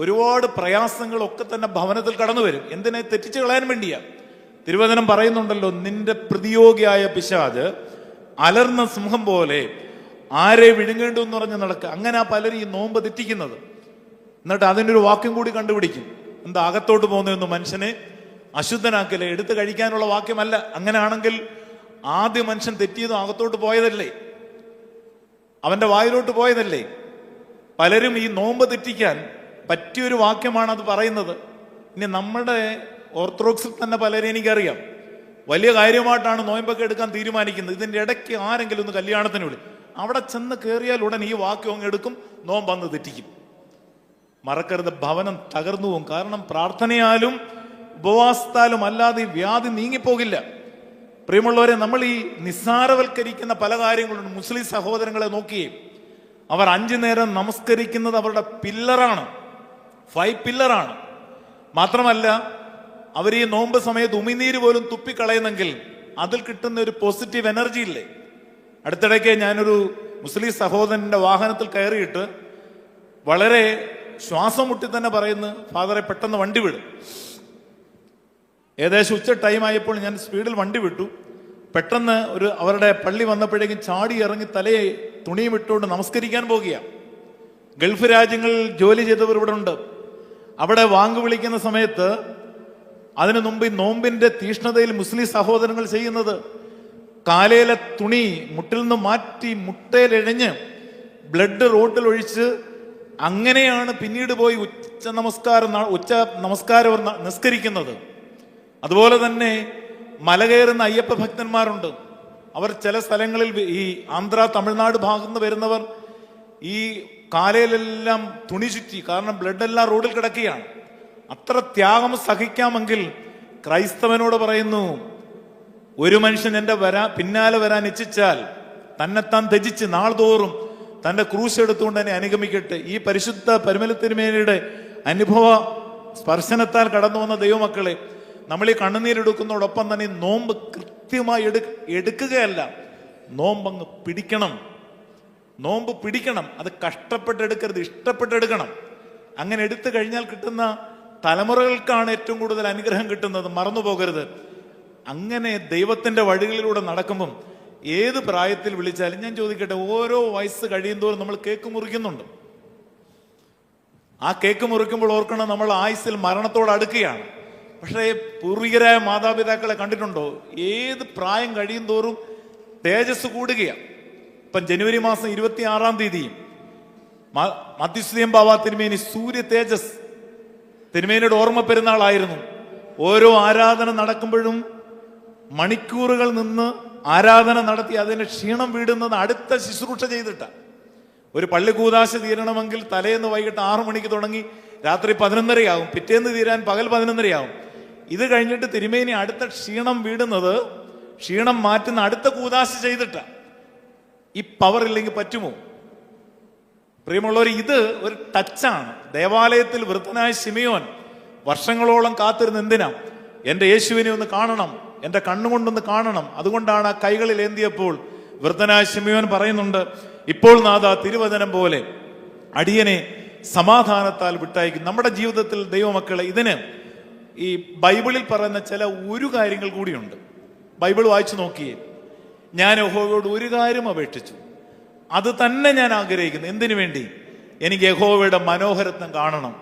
ഒരുപാട് പ്രയാസങ്ങളൊക്കെ തന്നെ ഭവനത്തിൽ കടന്നു വരും. എന്തിനെ തെറ്റിച്ച് കളയാൻ വേണ്ടിയാ. തിരുവചനം പറയുന്നുണ്ടല്ലോ, നിന്റെ പ്രതിയോഗിയായ പിശാച് അലർന്ന സിംഹം പോലെ ആരെ വിഴുങ്ങേണ്ടു എന്ന് പറഞ്ഞ് നടക്കുക. അങ്ങനെ പലരും ഈ നോമ്പ് തെറ്റിക്കുന്നത്. എന്നിട്ട് അതിനൊരു വാക്യം കൂടി കണ്ടുപിടിക്കും. എന്താ, അകത്തോട്ട് പോകുന്നതൊന്നും മനുഷ്യനെ അശുദ്ധനാക്കില്ല, എടുത്ത് കഴിക്കാനുള്ള വാക്യമല്ല. അങ്ങനെയാണെങ്കിൽ ആദ്യ മനുഷ്യൻ തെറ്റിയതും അകത്തോട്ട് പോയതല്ലേ, അവന്റെ വായിലോട്ട് പോയതല്ലേ. പലരും ഈ നോമ്പ് തെറ്റിക്കാൻ പറ്റിയൊരു വാക്യമാണ് അത് പറയുന്നത്. ഇനി നമ്മുടെ ഓർത്തഡോക്സിൽ തന്നെ പലരും എനിക്കറിയാം വലിയ കാര്യമായിട്ടാണ് നോയമ്പൊക്കെ എടുക്കാൻ തീരുമാനിക്കുന്നത്. ഇതിൻ്റെ ഇടയ്ക്ക് ആരെങ്കിലും ഒന്ന് കല്യാണത്തിന് വിളി, അവിടെ ചെന്ന് കയറിയാൽ ഉടൻ ഈ വാക്യം അങ്ങ് എടുക്കും, നോമ്പ് വന്ന് തെറ്റിക്കും. മറക്കരുത്, ഭവനം തകർന്നു പോകും. കാരണം പ്രാർത്ഥനയാലും ഉപവാസത്താലും അല്ലാതെ ഈ വ്യാധി നീങ്ങിപ്പോകില്ല. പ്രിയമുള്ളവരെ, നമ്മൾ ഈ നിസ്സാരവൽക്കരിക്കുന്ന പല കാര്യങ്ങളുണ്ട്. മുസ്ലിം സഹോദരങ്ങളെ നോക്കിയേ, അവർ 5 നേരം നമസ്കരിക്കുന്നത് അവരുടെ പില്ലറാണ്, 5 പില്ലറാണ്. മാത്രമല്ല, അവർ ഈ നോമ്പ് സമയത്ത് ഉമിനീര് പോലും തുപ്പിക്കളയുന്നെങ്കിൽ അതിൽ കിട്ടുന്ന ഒരു പോസിറ്റീവ് എനർജി ഇല്ലേ. അടുത്തിടയ്ക്ക് ഞാനൊരു മുസ്ലിം സഹോദരന്റെ വാഹനത്തിൽ കയറിയിട്ട് വളരെ ശ്വാസം മുട്ടി തന്നെ പറയുന്നു, ഫാദറെ പെട്ടെന്ന് വണ്ടി വിടും. ഏകദേശം ഉച്ച ടൈം ആയപ്പോൾ ഞാൻ സ്പീഡിൽ വണ്ടി വിട്ടു. പെട്ടെന്ന് അവരുടെ പള്ളി വന്നപ്പോഴേക്കും ചാടി ഇറങ്ങി തലയെ തുണിയും ഇട്ടുകൊണ്ട് നമസ്കരിക്കാൻ പോകുകയാണ്. ഗൾഫ് രാജ്യങ്ങളിൽ ജോലി ചെയ്തവർ ഇവിടെ ഉണ്ട്. അവിടെ വാങ്ക് വിളിക്കുന്ന സമയത്ത് അതിനു മുമ്പ് ഈ നോമ്പിന്റെ തീഷ്ണതയിൽ മുസ്ലിം സഹോദരങ്ങൾ ചെയ്യുന്നത്, കാലയിലെ തുണി മുട്ടിൽ നിന്ന് മാറ്റി മുട്ടയിലെഴഞ്ഞ് ബ്ലഡ് റോട്ടിൽ ഒഴിച്ച് അങ്ങനെയാണ് പിന്നീട് പോയി ഉച്ച നമസ്കാരം നിസ്കരിക്കുന്നത്. അതുപോലെ തന്നെ മല കയറുന്ന അയ്യപ്പ ഭക്തന്മാരുണ്ട്. അവർ ചില സ്ഥലങ്ങളിൽ, ഈ ആന്ധ്ര തമിഴ്നാട് ഭാഗത്ത് നിന്ന് വരുന്നവർ ഈ കാലയിലെല്ലാം തുണി ചുറ്റി, കാരണം ബ്ലഡ് എല്ലാം റോഡിൽ കിടക്കുകയാണ്. അത്ര ത്യാഗം സഹിക്കാമെങ്കിൽ ക്രൈസ്തവനോട് പറയുന്നു, ഒരു മനുഷ്യൻ എൻ്റെ പിന്നാലെ വരാൻ ഇച്ഛിച്ചാൽ തന്നെത്താൻ ത്യജിച്ച് നാൾതോറും തൻ്റെ ക്രൂശ് എടുത്തുകൊണ്ട് തന്നെ അനുഗമിക്കട്ടെ. ഈ പരിശുദ്ധ പരിമല തിരുമേനിയുടെ അനുഭവ സ്പർശനത്താൽ കടന്നു വന്ന ദൈവമക്കളെ, നമ്മൾ ഈ കണ്ണുനീരെടുക്കുന്നതോടൊപ്പം തന്നെ നോമ്പ് കൃത്യമായി എടുക്കുകയല്ല, നോമ്പങ്ങ് പിടിക്കണം. നോമ്പ് പിടിക്കണം, അത് കഷ്ടപ്പെട്ടെടുക്കരുത്, ഇഷ്ടപ്പെട്ടെടുക്കണം. അങ്ങനെ എടുത്തു കഴിഞ്ഞാൽ കിട്ടുന്ന തലമുറകൾക്കാണ് ഏറ്റവും കൂടുതൽ അനുഗ്രഹം കിട്ടുന്നത്, മറന്നു പോകരുത്. അങ്ങനെ ദൈവത്തിന്റെ വഴികളിലൂടെ നടക്കുമ്പം ഏത് പ്രായത്തിൽ വിളിച്ചാലും, ഞാൻ ചോദിക്കട്ടെ, ഓരോ വയസ്സ് കഴിയുന്തോറും നമ്മൾ കേക്ക് മുറിക്കുന്നുണ്ട്. ആ കേക്ക് മുറിക്കുമ്പോൾ ഓർക്കണം, നമ്മൾ ആയുസ്സിൽ മരണത്തോട് അടുക്കുകയാണ്. പക്ഷേ പൂർവികരായ മാതാപിതാക്കളെ കണ്ടിട്ടുണ്ടോ, ഏത് പ്രായം കഴിയും തോറും തേജസ് കൂടുകയാണ്. ഇപ്പം ജനുവരി മാസം 26-ാം തീയതി മധ്യസ്ഥിയം ബാവ തിരുമേനി സൂര്യ തേജസ് തിരുമേനിയുടെ ഓർമ്മ പെരുന്നാളായിരുന്നു. ഓരോ ആരാധന നടക്കുമ്പോഴും മണിക്കൂറുകൾ നിന്ന് ആരാധന നടത്തി അതിന് ക്ഷീണം വീടുന്നത് അടുത്ത ശുശ്രൂഷ ചെയ്തിട്ടാണ്. ഒരു പള്ളി കൂദാശ തീരണമെങ്കിൽ തലേന്ന് വൈകിട്ട് 6 മണിക്ക് തുടങ്ങി രാത്രി 11:30 പിറ്റേന്ന് തീരാൻ പകൽ 11:30 ഇത് കഴിഞ്ഞിട്ട് തിരുമേനി അടുത്ത ക്ഷീണം വീടുന്നത്, ക്ഷീണം മാറ്റുന്ന അടുത്ത കൂദാശ ചെയ്തിട്ടാണ്. ഈ പവർ ഇല്ലെങ്കിൽ പറ്റുമോ? പ്രിയമുള്ളവർ, ഇത് ഒരു ടച്ചാണ്. ദേവാലയത്തിൽ വൃദ്ധനായ ശിമയോൻ വർഷങ്ങളോളം കാത്തിരുന്ന് എന്തിനാ? എൻ്റെ യേശുവിനെ ഒന്ന് കാണണം, എൻ്റെ കണ്ണുകൊണ്ടൊന്ന് കാണണം. അതുകൊണ്ടാണ് ആ കൈകളിൽ ഏന്തിയപ്പോൾ വൃദ്ധനായ ശിമയോൻ പറയുന്നുണ്ട്, ഇപ്പോൾ നാഥാ തിരുവചനം പോലെ അടിയനെ സമാധാനത്താൽ വിട്ടയക്കും. നമ്മുടെ ജീവിതത്തിൽ ദൈവമക്കളെ, ഇതിന് ഈ ബൈബിളിൽ പറയുന്ന ചില ഒരു കാര്യങ്ങൾ കൂടിയുണ്ട്. ബൈബിൾ വായിച്ചു നോക്കിയേ, ഞാൻ യഹോവയോട് ഒരു കാര്യം അപേക്ഷിച്ചു, അത് തന്നെ ഞാൻ ആഗ്രഹിക്കുന്നു. എന്തിനു വേണ്ടി? എനിക്ക് യഹോവയുടെ മനോഹരത്വം കാണണം.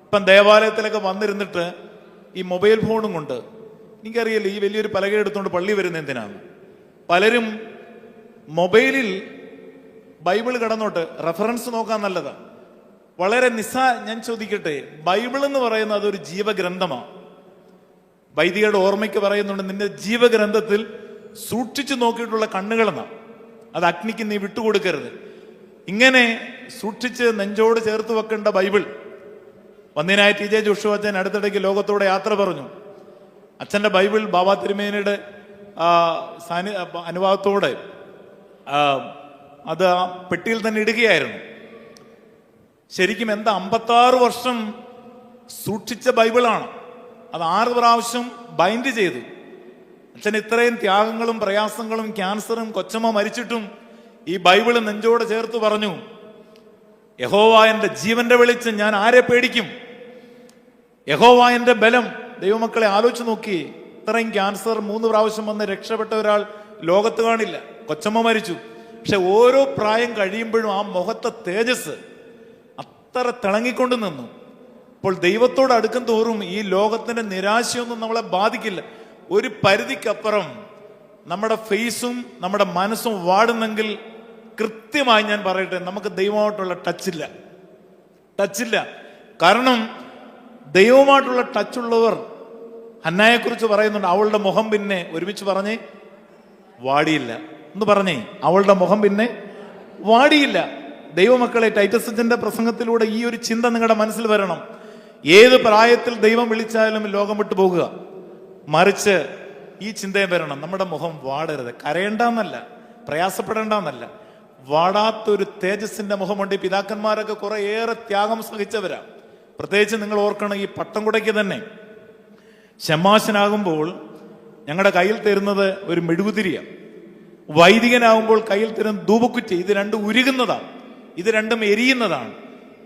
ഇപ്പം ദേവാലയത്തിലൊക്കെ വന്നിരുന്നിട്ട് ഈ മൊബൈൽ ഫോണും കൊണ്ട്, എനിക്കറിയില്ല ഈ വലിയൊരു പലക എടുത്തുകൊണ്ട് പള്ളി വരുന്ന എന്തിനാണ്. പലരും മൊബൈലിൽ ബൈബിൾ കടന്നോട്ട് റെഫറൻസ് നോക്കാൻ നല്ലതാണ്. വളരെ ഞാൻ ചോദിക്കട്ടെ, ബൈബിൾ എന്ന് പറയുന്നത് അതൊരു ജീവഗ്രന്ഥമാണ്. വൈദികരുടെ ഓർമ്മയ്ക്ക് പറയുന്നുണ്ട്, നിന്റെ ജീവഗ്രന്ഥത്തിൽ സൂക്ഷിച്ചു നോക്കിയിട്ടുള്ള കണ്ണുകളെന്നാണ്, അത് അഗ്നിക്ക് നീ വിട്ടുകൊടുക്കരുത്. ഇങ്ങനെ സൂക്ഷിച്ച് നെഞ്ചോട് ചേർത്ത് വെക്കേണ്ട ബൈബിൾ. വന്യനായ ടി ജെ ജോഷുവ അച്ഛൻ അടുത്തിടയ്ക്ക് ലോകത്തോടെ യാത്ര പറഞ്ഞു. അച്ഛൻ്റെ ബൈബിൾ ബാബാ തിരുമേനിയുടെ അനുവാദത്തോടെ അത് ആ പെട്ടിയിൽ തന്നെ ഇടുകയായിരുന്നു. ശരിക്കും 56 വർഷം സൂക്ഷിച്ച ബൈബിളാണ്. അത് 6 പ്രാവശ്യം ബൈൻഡ് ചെയ്തു. അച്ഛൻ ഇത്രയും ത്യാഗങ്ങളും പ്രയാസങ്ങളും ക്യാൻസറും കൊച്ചമ്മ മരിച്ചിട്ടും ഈ ബൈബിള് നെഞ്ചോട് ചേർത്ത് പറഞ്ഞു, യഹോവ എൻ്റെ ജീവന്റെ വെളിച്ചം, ഞാൻ ആരെ പേടിക്കും? യഹോവ എൻ്റെ ബലം. ദൈവമക്കളെ ആലോചിച്ച് നോക്കി, ഇത്രയും ക്യാൻസർ 3 പ്രാവശ്യം വന്ന് രക്ഷപ്പെട്ട ഒരാൾ ലോകത്ത് കാണില്ല. കൊച്ചമ്മ മരിച്ചു. പക്ഷെ ഓരോ പ്രായം കഴിയുമ്പോഴും ആ മുഖത്തെ തേജസ് അത്ര തിളങ്ങിക്കൊണ്ട് നിന്നു. അപ്പോൾ ദൈവത്തോട് അടുക്കും തോറും ഈ ലോകത്തിന്റെ നിരാശയൊന്നും നമ്മളെ ബാധിക്കില്ല. ഒരു പരിധിക്കപ്പുറം നമ്മുടെ ഫേസും നമ്മുടെ മനസ്സും വാടുന്നെങ്കിൽ കൃത്യമായി ഞാൻ പറയട്ടെ, നമുക്ക് ദൈവമായിട്ടുള്ള ടച്ചില്ല. കാരണം ദൈവമായിട്ടുള്ള ടച്ചുള്ളവർ, ഹന്നായെക്കുറിച്ച് പറയുന്നുണ്ട്, അവളുടെ മുഖം പിന്നെ ഒരുമിച്ച് പറഞ്ഞേ വാടിയില്ല എന്ന് പറഞ്ഞേ, അവളുടെ മുഖം പിന്നെ വാടിയില്ല. ദൈവമക്കളെ, ടൈറ്റസ് അച്ഛന്റെ പ്രസംഗത്തിലൂടെ ഈ ഒരു ചിന്ത നിങ്ങളുടെ മനസ്സിൽ വരണം. ഏത് പ്രായത്തിൽ ദൈവം വിളിച്ചാലും ലോകം വിട്ടു പോകുക, മറിച്ച് ഈ ചിന്തയും വരണം, നമ്മുടെ മുഖം വാടരുത്. കരയേണ്ടെന്നല്ല, പ്രയാസപ്പെടേണ്ടെന്നല്ല, വാടാത്തൊരു തേജസ്സിന്റെ മുഖമുണ്ട്. ഈ പിതാക്കന്മാരൊക്കെ കുറെ ഏറെ ത്യാഗം സഹിച്ചവരാ. പ്രത്യേകിച്ച് നിങ്ങൾ ഓർക്കണം, ഈ പട്ടംകുടയ്ക്ക് തന്നെ ശമാശനാകുമ്പോൾ ഞങ്ങളുടെ കയ്യിൽ തരുന്നത് ഒരു മെഴുകുതിരിയാണ്. വൈദികനാകുമ്പോൾ കയ്യിൽ തരുന്ന ധൂപക്കുറ്റി. ഇത് രണ്ടും ഉരുകുന്നതാണ്, ഇത് രണ്ടും എരിയുന്നതാണ്.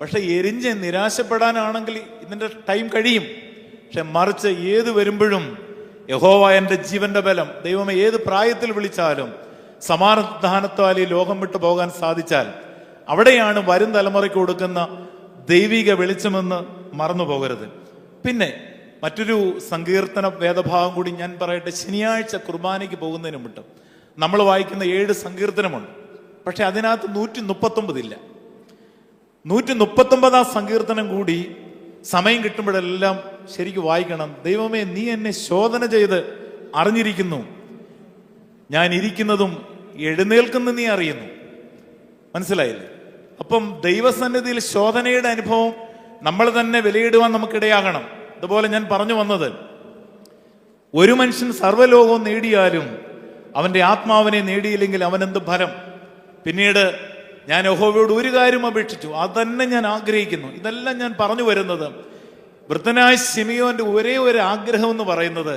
പക്ഷെ എരിഞ്ഞ് നിരാശപ്പെടാനാണെങ്കിൽ ഇതിന്റെ ടൈം കഴിയും. പക്ഷെ മറിച്ച് ഏത് വരുമ്പോഴും യഹോവ എൻ്റെ ജീവന്റെ ബലം, ദൈവമേ ഏത് പ്രായത്തിൽ വിളിച്ചാലും സമാധാനത്താൽ ഈ ലോകം വിട്ടു പോകാൻ സാധിച്ചാൽ അവിടെയാണ് വരും തലമുറയ്ക്ക് കൊടുക്കുന്ന ദൈവിക വെളിച്ചമെന്ന് മറന്നു പോകരുത്. പിന്നെ മറ്റൊരു സങ്കീർത്തന വേദഭാഗം കൂടി ഞാൻ പറയട്ടെ. ശനിയാഴ്ച കുർബാനയ്ക്ക് പോകുന്നതിന് മുമ്പ് നമ്മൾ വായിക്കുന്ന 7 സങ്കീർത്തനമുണ്ട്. പക്ഷെ അതിനകത്ത് 139 ഇല്ല. 139 സങ്കീർത്തനം കൂടി സമയം കിട്ടുമ്പോഴെല്ലാം ശരിക്കും വായിക്കണം. ദൈവമേ, നീ എന്നെ ശോധന ചെയ്ത് അറിഞ്ഞിരിക്കുന്നു, ഞാൻ ഇരിക്കുന്നതും എഴുന്നേൽക്കുന്ന നീ അറിയുന്നു. മനസ്സിലായില്ലേ? അപ്പം ദൈവസന്നിധിയിൽ ശോധനയുടെ അനുഭവം നമ്മൾ തന്നെ വിലയിടുവാൻ നമുക്കിടയാകണം. അതുപോലെ ഞാൻ പറഞ്ഞു വന്നത്, ഒരു മനുഷ്യൻ സർവ്വലോകവും നേടിയാലും അവന്റെ ആത്മാവിനെ നേടിയില്ലെങ്കിൽ അവനെന്ത് ഫലം? പിന്നീട് ഞാൻ യഹോവയോട് ഒരു കാര്യം അപേക്ഷിച്ചു, അതന്നെ ഞാൻ ആഗ്രഹിക്കുന്നു. ഇതെല്ലാം ഞാൻ പറഞ്ഞു വരുന്നത്, വൃദ്ധനായ ശിമിയോന്റെ ഒരേ ഒരു ആഗ്രഹം എന്ന് പറയുന്നത്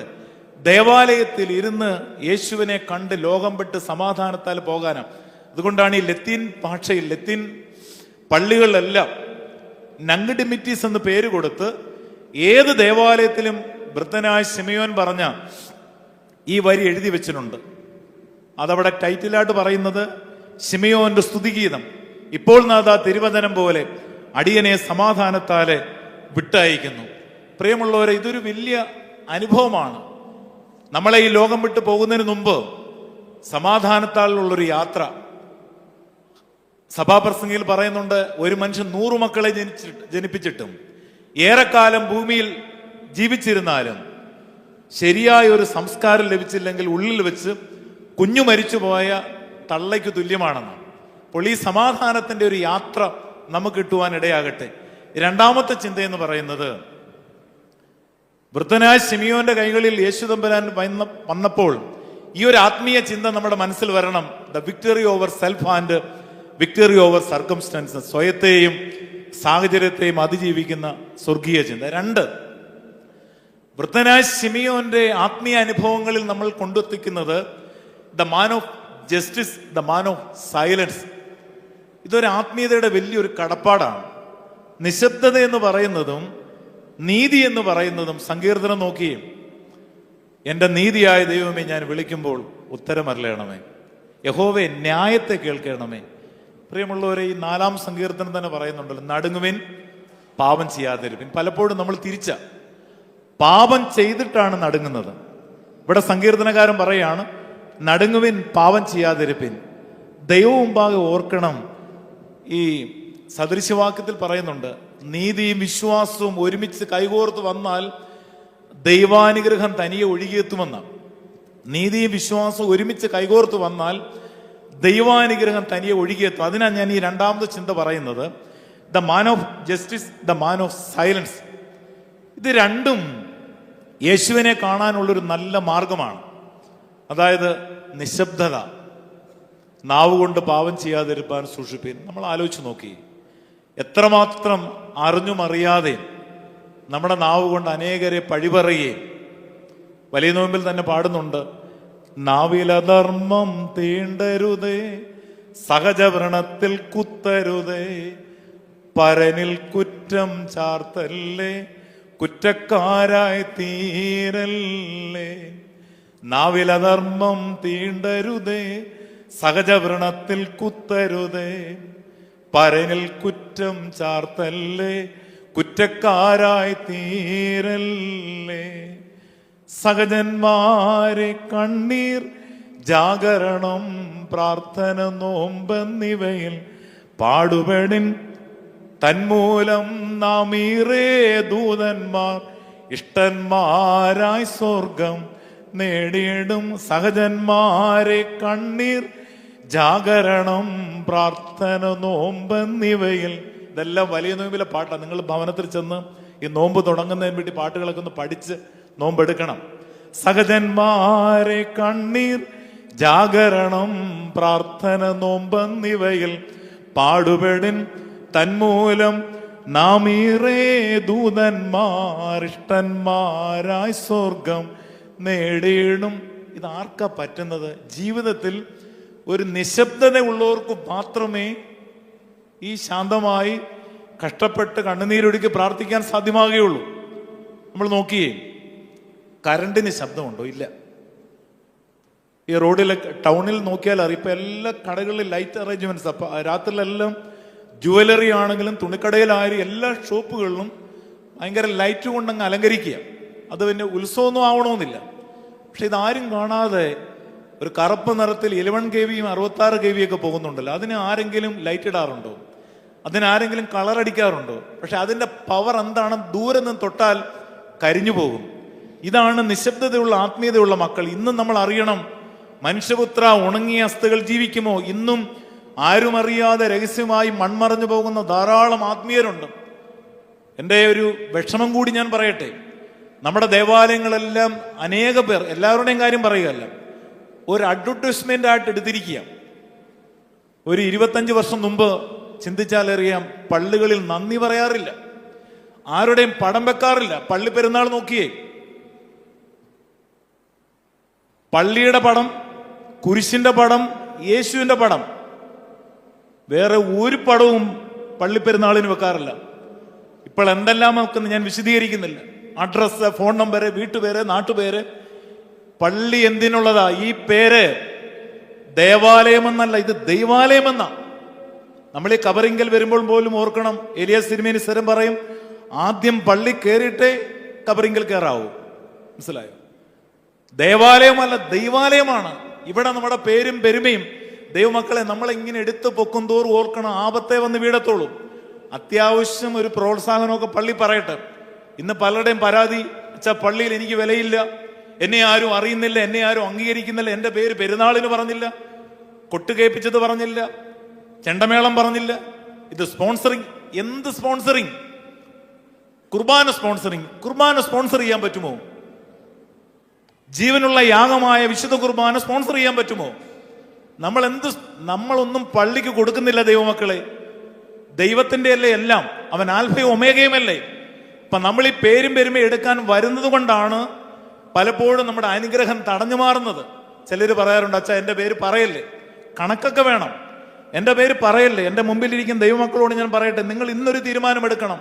ദേവാലയത്തിൽ ഇരുന്ന് യേശുവിനെ കണ്ട് ലോകം വിട്ട് സമാധാനത്താൽ പോകാനാണ്. അതുകൊണ്ടാണ് ഈ ലത്തീൻ ഭാഷയിൽ, ലത്തീൻ പള്ളികളിലെല്ലാം നങ് ഡിമിറ്റീസ് എന്ന് പേര് കൊടുത്ത് ഏത് ദേവാലയത്തിലും വൃദ്ധനായ ശിമിയോൻ പറഞ്ഞ ഈ വരി എഴുതി വെച്ചിട്ടുണ്ട്. അതവിടെ ടൈറ്റിലായിട്ട് പറയുന്നത് ശിമിയോന്റെ സ്തുതിഗീതം. ഇപ്പോൾ നാഥാ തിരുവചനം പോലെ അടിയനെ സമാധാനത്താലെ വിട്ടയക്കുന്നു. പ്രിയമുള്ളവരെ, ഇതൊരു വലിയ അനുഭവമാണ്. നമ്മളെ ഈ ലോകം വിട്ടു പോകുന്നതിന് മുമ്പ് സമാധാനത്താലുള്ളൊരു യാത്ര. സഭാപ്രസംഗിയിൽ പറയുന്നുണ്ട്, ഒരു മനുഷ്യൻ 100 മക്കളെ ജനിപ്പിച്ചിട്ടും ഏറെക്കാലം ഭൂമിയിൽ ജീവിച്ചിരുന്നാലും ശരിയായ ഒരു സംസ്കാരം ലഭിച്ചില്ലെങ്കിൽ ഉള്ളിൽ വെച്ച് കുഞ്ഞു മരിച്ചുപോയ തള്ളയ്ക്ക് തുല്യമാണെന്ന്. അപ്പോൾ ഈ സമാധാനത്തിന്റെ ഒരു യാത്ര നമുക്ക് കിട്ടുവാൻ ഇടയാകട്ടെ. രണ്ടാമത്തെ ചിന്ത എന്ന് പറയുന്നത്, വൃദ്ധനായ ശിമിയോന്റെ കൈകളിൽ യേശു തമ്പുരാൻ വന്നപ്പോൾ ഈ ഒരു ആത്മീയ ചിന്ത നമ്മുടെ മനസ്സിൽ വരണം. The victory over self and victory over circumstances. സ്വയത്തെയും സാഹചര്യത്തെയും അതിജീവിക്കുന്ന സ്വർഗീയ ചിന്ത. 2, വൃദ്ധനായ ശിമിയോന്റെ ആത്മീയ അനുഭവങ്ങളിൽ നമ്മൾ കൊണ്ടെത്തിക്കുന്നത് the man of justice, the man of silence. ഇതൊരു ആത്മീയതയുടെ വലിയൊരു കടപ്പാടാണ്. നിശബ്ദത എന്ന് പറയുന്നതും നീതി എന്ന് പറയുന്നതും സങ്കീർത്തനം നോക്കിയും, എൻ്റെ നീതിയായ ദൈവമേ ഞാൻ വിളിക്കുമ്പോൾ ഉത്തരമരളയണമേ, യഹോവേ ന്യായത്തെ കേൾക്കണമേ. പ്രിയമുള്ളവരെ, ഈ 4-ാം സങ്കീർത്തനം തന്നെ പറയുന്നുണ്ടല്ലോ, നടുങ്ങുവിൻ പാപം ചെയ്യാതിരിപ്പിൻ. പലപ്പോഴും നമ്മൾ തിരിച്ച പാപം ചെയ്തിട്ടാണ് നടുങ്ങുന്നത്. ഇവിടെ സങ്കീർത്തനക്കാരൻ പറയാണ്, നടുങ്ങുവിൻ, പാപം ചെയ്യാതിരിപ്പിൻ. ദൈവം മുമ്പാകെ ഓർക്കണം. ഈ സദൃശവാക്യത്തിൽ പറയുന്നുണ്ട്, നീതിയും വിശ്വാസവും ഒരുമിച്ച് കൈകോർത്ത് വന്നാൽ ദൈവാനുഗ്രഹം തനിയെ ഒഴുകിയെത്തുമെന്ന്. നീതിയും വിശ്വാസവും ഒരുമിച്ച് കൈകോർത്ത് വന്നാൽ ദൈവാനുഗ്രഹം തനിയെ ഒഴുകിയെത്തും. അതിനാണ് ഞാൻ ഈ രണ്ടാമത്തെ ചിന്ത പറയുന്നത്, the man of justice, the man of silence. ഇത് രണ്ടും യേശുവിനെ കാണാനുള്ളൊരു നല്ല മാർഗമാണ്. അതായത് നിശബ്ദത. നാവുകൊണ്ട് പാപം ചെയ്യാതിരിപ്പാൻ സൂക്ഷിപ്പീൻ. നമ്മൾ ആലോചിച്ച് നോക്കി, എത്രമാത്രം അറിഞ്ഞും അറിയാതെ നമ്മുടെ നാവ് കൊണ്ട് അനേകരെ പഴിപറയുകയും. വലിയ നോമ്പിൽ തന്നെ പാടുന്നുണ്ട്, നാവിലധർമ്മം തീണ്ടരുതേ, സഹജവ്രണത്തിൽ കുത്തരുതേ, പരനിൽ കുറ്റം ചാർത്തല്ലേ, കുറ്റക്കാരായി തീരല്ലേ. നാവിലധർമ്മം തീണ്ടരുതേ, സഹജവ്രണത്തിൽ കുത്തരുതേ, പരനിൽ കുറ്റം ചാർത്തല്ലേ, കുറ്റക്കാരായി തീരല്ലേ. സഹജന്മാരെ കണ്ണീർ, ജാഗരണം, പ്രാർത്ഥന, നോമ്പെന്നിവയിൽ പാടുപെടിൻ. തന്മൂലം നാമീറേ ദൂതന്മാർ ഇഷ്ടന്മാരായി സ്വർഗം നേടിയിടും. സഹജന്മാരെ കണ്ണീർ, ജാഗരണം, പ്രാർത്ഥന, നോമ്പെന്നിവയിൽ. ഇതെല്ലാം വലിയ നോമ്പിലെ പാട്ടാണ്. നിങ്ങൾ ഭവനത്തിൽ ചെന്ന് ഈ നോമ്പ് തുടങ്ങുന്നതിന് വേണ്ടി പാട്ടുകളൊക്കെ ഒന്ന് പഠിച്ച് നോമ്പെടുക്കണം. സഹജന്മാരെ കണ്ണീർ, ജാഗരണം, പ്രാർത്ഥന, നോമ്പെന്നിവയിൽ പാടുപെടിൻ. തന്മൂലം നാമീറേ ദൂതന്മാർ ഇഷ്ടന്മാരായി സ്വർഗം നേടിയിടും. ഇതാർക്കാ പറ്റുന്നത്? ജീവിതത്തിൽ ഒരു നിശബ്ദത ഉള്ളവർക്ക് മാത്രമേ ഈ ശാന്തമായി കഷ്ടപ്പെട്ട് കണ്ണുനീരൊഴുക്കി പ്രാർത്ഥിക്കാൻ സാധ്യമാകുകയുള്ളൂ. നമ്മൾ നോക്കിയേ, കരണ്ടിന് ശബ്ദമുണ്ടോ? ഇല്ല. ഈ റോഡിലെ ടൗണിൽ നോക്കിയാൽ അറിയാം, ഇപ്പം എല്ലാ കടകളിലും ലൈറ്റ് അറേഞ്ച്മെന്റ്സ്. അപ്പം രാത്രിയിലെല്ലാം ജുവലറി ആണെങ്കിലും തുണിക്കടയിലായാലും എല്ലാ ഷോപ്പുകളിലും ഭയങ്കര ലൈറ്റ് കൊണ്ടങ്ങ് അലങ്കരിക്കുക. അത് പിന്നെ ഉത്സവമൊന്നും ആവണമെന്നില്ല. പക്ഷെ ഇതാരും കാണാതെ ഒരു കറുപ്പ് നിറത്തിൽ 11 kV 66 kV ഒക്കെ പോകുന്നുണ്ടല്ലോ, അതിന് ആരെങ്കിലും ലൈറ്റ് ഇടാറുണ്ടോ? അതിനാരെങ്കിലും കളർ അടിക്കാറുണ്ടോ? പക്ഷെ അതിൻ്റെ പവർ എന്താണ്? ദൂരെ നിന്ന് തൊട്ടാൽ കരിഞ്ഞു പോകും. ഇതാണ് നിശബ്ദതയുള്ള ആത്മീയതയുള്ള മക്കൾ. ഇന്നും നമ്മൾ അറിയണം, മനുഷ്യപുത്ര ഉണങ്ങിയ അസ്ഥികൾ ജീവിക്കുമോ? ഇന്നും ആരും അറിയാതെ രഹസ്യമായി മൺമറഞ്ഞു പോകുന്ന ധാരാളം ആത്മീയരുണ്ട്. എൻ്റെ ഒരു വിഷമം കൂടി ഞാൻ പറയട്ടെ. നമ്മുടെ ദേവാലയങ്ങളെല്ലാം അനേക പേർ, എല്ലാവരുടെയും കാര്യം പറയുകയല്ല, ഒരു അഡ്വർടൈസ്മെന്റ് ആയിട്ട് എടുത്തിരിക്കുക. ഒരു 25 വർഷം മുമ്പ് ചിന്തിച്ചാലറിയാം, പള്ളികളിൽ നന്ദി പറയാറില്ല, ആരുടെയും പടം വെക്കാറില്ല. പള്ളി പെരുന്നാൾ നോക്കിയേ, പള്ളിയുടെ പടം, കുരിശിന്റെ പടം, യേശുവിന്റെ പടം, വേറെ ഒരു പടവും പള്ളി പെരുന്നാളിന് വെക്കാറില്ല. ഇപ്പോൾ എന്തെല്ലാം വെക്കുന്ന ഞാൻ വിശദീകരിക്കുന്നില്ല. അഡ്രസ്സ്, ഫോൺ നമ്പര്, വീട്ടുപേര്, നാട്ടുപേര്. പള്ളി എന്തിനുള്ളതാ? ഈ പേര് ദേവാലയമെന്നല്ല, ഇത് ദൈവാലയമെന്ന. നമ്മൾ ഈ കബറിങ്കൽ വരുമ്പോൾ പോലും ഓർക്കണം, എലിയാസ് തിരുമേനി സ്ഥിരം പറയും, ആദ്യം പള്ളി കയറിയിട്ടേ കബറിങ്കൽ കയറാവൂ. മനസ്സിലായോ? ദേവാലയമല്ല, ദൈവാലയമാണ്. ഇവിടെ നമ്മുടെ പേരും പെരുമയും. ദൈവമക്കളെ, നമ്മളിങ്ങനെ എടുത്ത് പൊക്കും തോറും ഓർക്കണം, ആപത്തെ വന്ന് വീഴത്തുള്ളൂ. അത്യാവശ്യം ഒരു പ്രോത്സാഹനമൊക്കെ പള്ളി പറയട്ടെ. ഇന്ന് പലരുടെയും പരാതി, അച്ഛാ പള്ളിയിൽ എനിക്ക് വിലയില്ല, എന്നെ ആരും അറിയുന്നില്ല, എന്നെ ആരും അംഗീകരിക്കുന്നില്ല, എൻ്റെ പേര് പെരുന്നാളിന് പറഞ്ഞില്ല, കൊട്ടുകേപ്പിച്ചത് പറഞ്ഞില്ല, ചെണ്ടമേളം പറഞ്ഞില്ല. ഇത് സ്പോൺസറിങ്. എന്ത് സ്പോൺസറിങ്? കുർബാന സ്പോൺസറിങ്. കുർബാന സ്പോൺസർ ചെയ്യാൻ പറ്റുമോ? ജീവനുള്ള യാഗമായ വിശുദ്ധ കുർബാന സ്പോൺസർ ചെയ്യാൻ പറ്റുമോ? നമ്മളൊന്നും പള്ളിക്ക് കൊടുക്കുന്നില്ല ദൈവമക്കളെ. ദൈവത്തിന്റെ അല്ലേ എല്ലാം, അവൻ ആൽഫയും ഒമേഗയുമല്ലേ. അപ്പൊ നമ്മൾ ഈ പേരും പെരുമ എടുക്കാൻ വരുന്നത് കൊണ്ടാണ് പലപ്പോഴും നമ്മുടെ അനുഗ്രഹം തടഞ്ഞു മാറുന്നത്. ചിലർ പറയാറുണ്ട്, അച്ഛാ എൻ്റെ പേര് പറയല്ലേ. കണക്കൊക്കെ വേണം. എൻ്റെ പേര് പറയല്ലേ. എൻ്റെ മുമ്പിലിരിക്കുന്ന ദൈവമക്കളോട് ഞാൻ പറയട്ടെ, നിങ്ങൾ ഇന്നൊരു തീരുമാനമെടുക്കണം.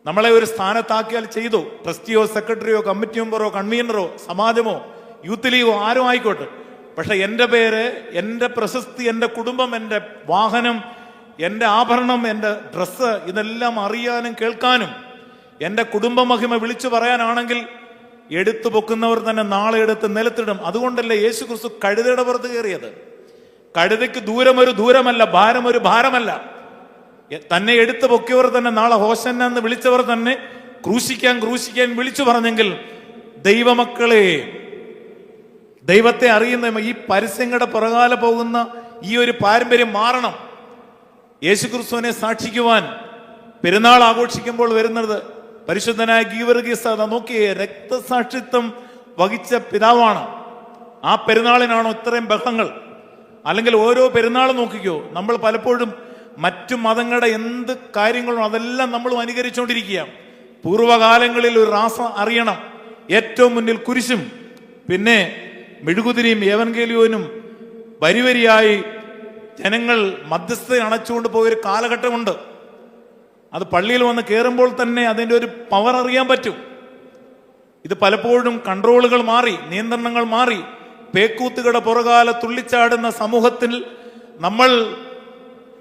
നമ്മളെ ഒരു സ്ഥാനത്താക്കിയാൽ ചെയ്തു, ട്രസ്റ്റിയോ സെക്രട്ടറിയോ കമ്മിറ്റി മെമ്പറോ കൺവീനറോ സമാജമോ യൂത്ത് ലീഗോ ആരോ ആയിക്കോട്ടെ, പക്ഷെ എൻ്റെ പേര്, എൻ്റെ പ്രശസ്തി, എൻ്റെ കുടുംബം, എൻ്റെ വാഹനം, എൻ്റെ ആഭരണം, എൻ്റെ ഡ്രസ്സ്, ഇതെല്ലാം അറിയാനും കേൾക്കാനും എൻ്റെ കുടുംബ മഹിമ വിളിച്ചു പറയാനാണെങ്കിൽ എടുത്തു പൊക്കുന്നവർ തന്നെ നാളെ എടുത്ത് നിലത്തിടും. അതുകൊണ്ടല്ലേ യേശു ക്രിസ്തു കഴുതയുടെ പുറത്ത് കയറിയത്. കഴുതയ്ക്ക് ദൂരമൊരു ദൂരമല്ല, ഭാരമൊരു ഭാരമല്ല. തന്നെ എടുത്തു പൊക്കിയവർ തന്നെ നാളെ ഹോശന്ന എന്ന് വിളിച്ചവർ തന്നെ ക്രൂശിക്കാൻ ക്രൂശിക്കാൻ വിളിച്ചു പറഞ്ഞെങ്കിൽ ദൈവമക്കളെ, ദൈവത്തെ അറിയുന്ന ഈ പരസ്യങ്ങളുടെ പുറകാലെ പോകുന്ന ഈ ഒരു പാരമ്പര്യം മാറണം. യേശുക്രിസ്തുവിനെ സാക്ഷിക്കുവാൻ പെരുന്നാൾ ആഘോഷിക്കുമ്പോൾ വരുന്നത് പരിശുദ്ധനായ ഗീവർഗീസ് നോക്കിയേ, രക്തസാക്ഷിത്വം വഹിച്ച പിതാവാണ്. ആ പെരുന്നാളിനാണോ ഇത്രയും ബഹളങ്ങൾ? അല്ലെങ്കിൽ ഓരോ പെരുന്നാൾ നോക്കിക്കോ, നമ്മൾ പലപ്പോഴും മറ്റു മതങ്ങളുടെ എന്ത് കാര്യങ്ങളും അതെല്ലാം നമ്മളും അനുകരിച്ചുകൊണ്ടിരിക്കുക. പൂർവ്വകാലങ്ങളിൽ ഒരു റാസ അറിയണം, ഏറ്റവും മുന്നിൽ കുരിശും പിന്നെ മെഴുകുതിരിയും ഏവൻഗേലിയോനും വരിവരിയായി ജനങ്ങൾ മധ്യസ്ഥ അണച്ചുകൊണ്ട് പോയൊരു കാലഘട്ടമുണ്ട്. അത് പള്ളിയിൽ വന്ന് കയറുമ്പോൾ തന്നെ അതിൻ്റെ ഒരു പവർ അറിയാൻ പറ്റും. ഇത് പലപ്പോഴും കൺട്രോളുകൾ മാറി, നിയന്ത്രണങ്ങൾ മാറി, പേക്കൂത്തുകളുടെ പുറകാല തുള്ളിച്ചാടുന്ന സമൂഹത്തിൽ നമ്മൾ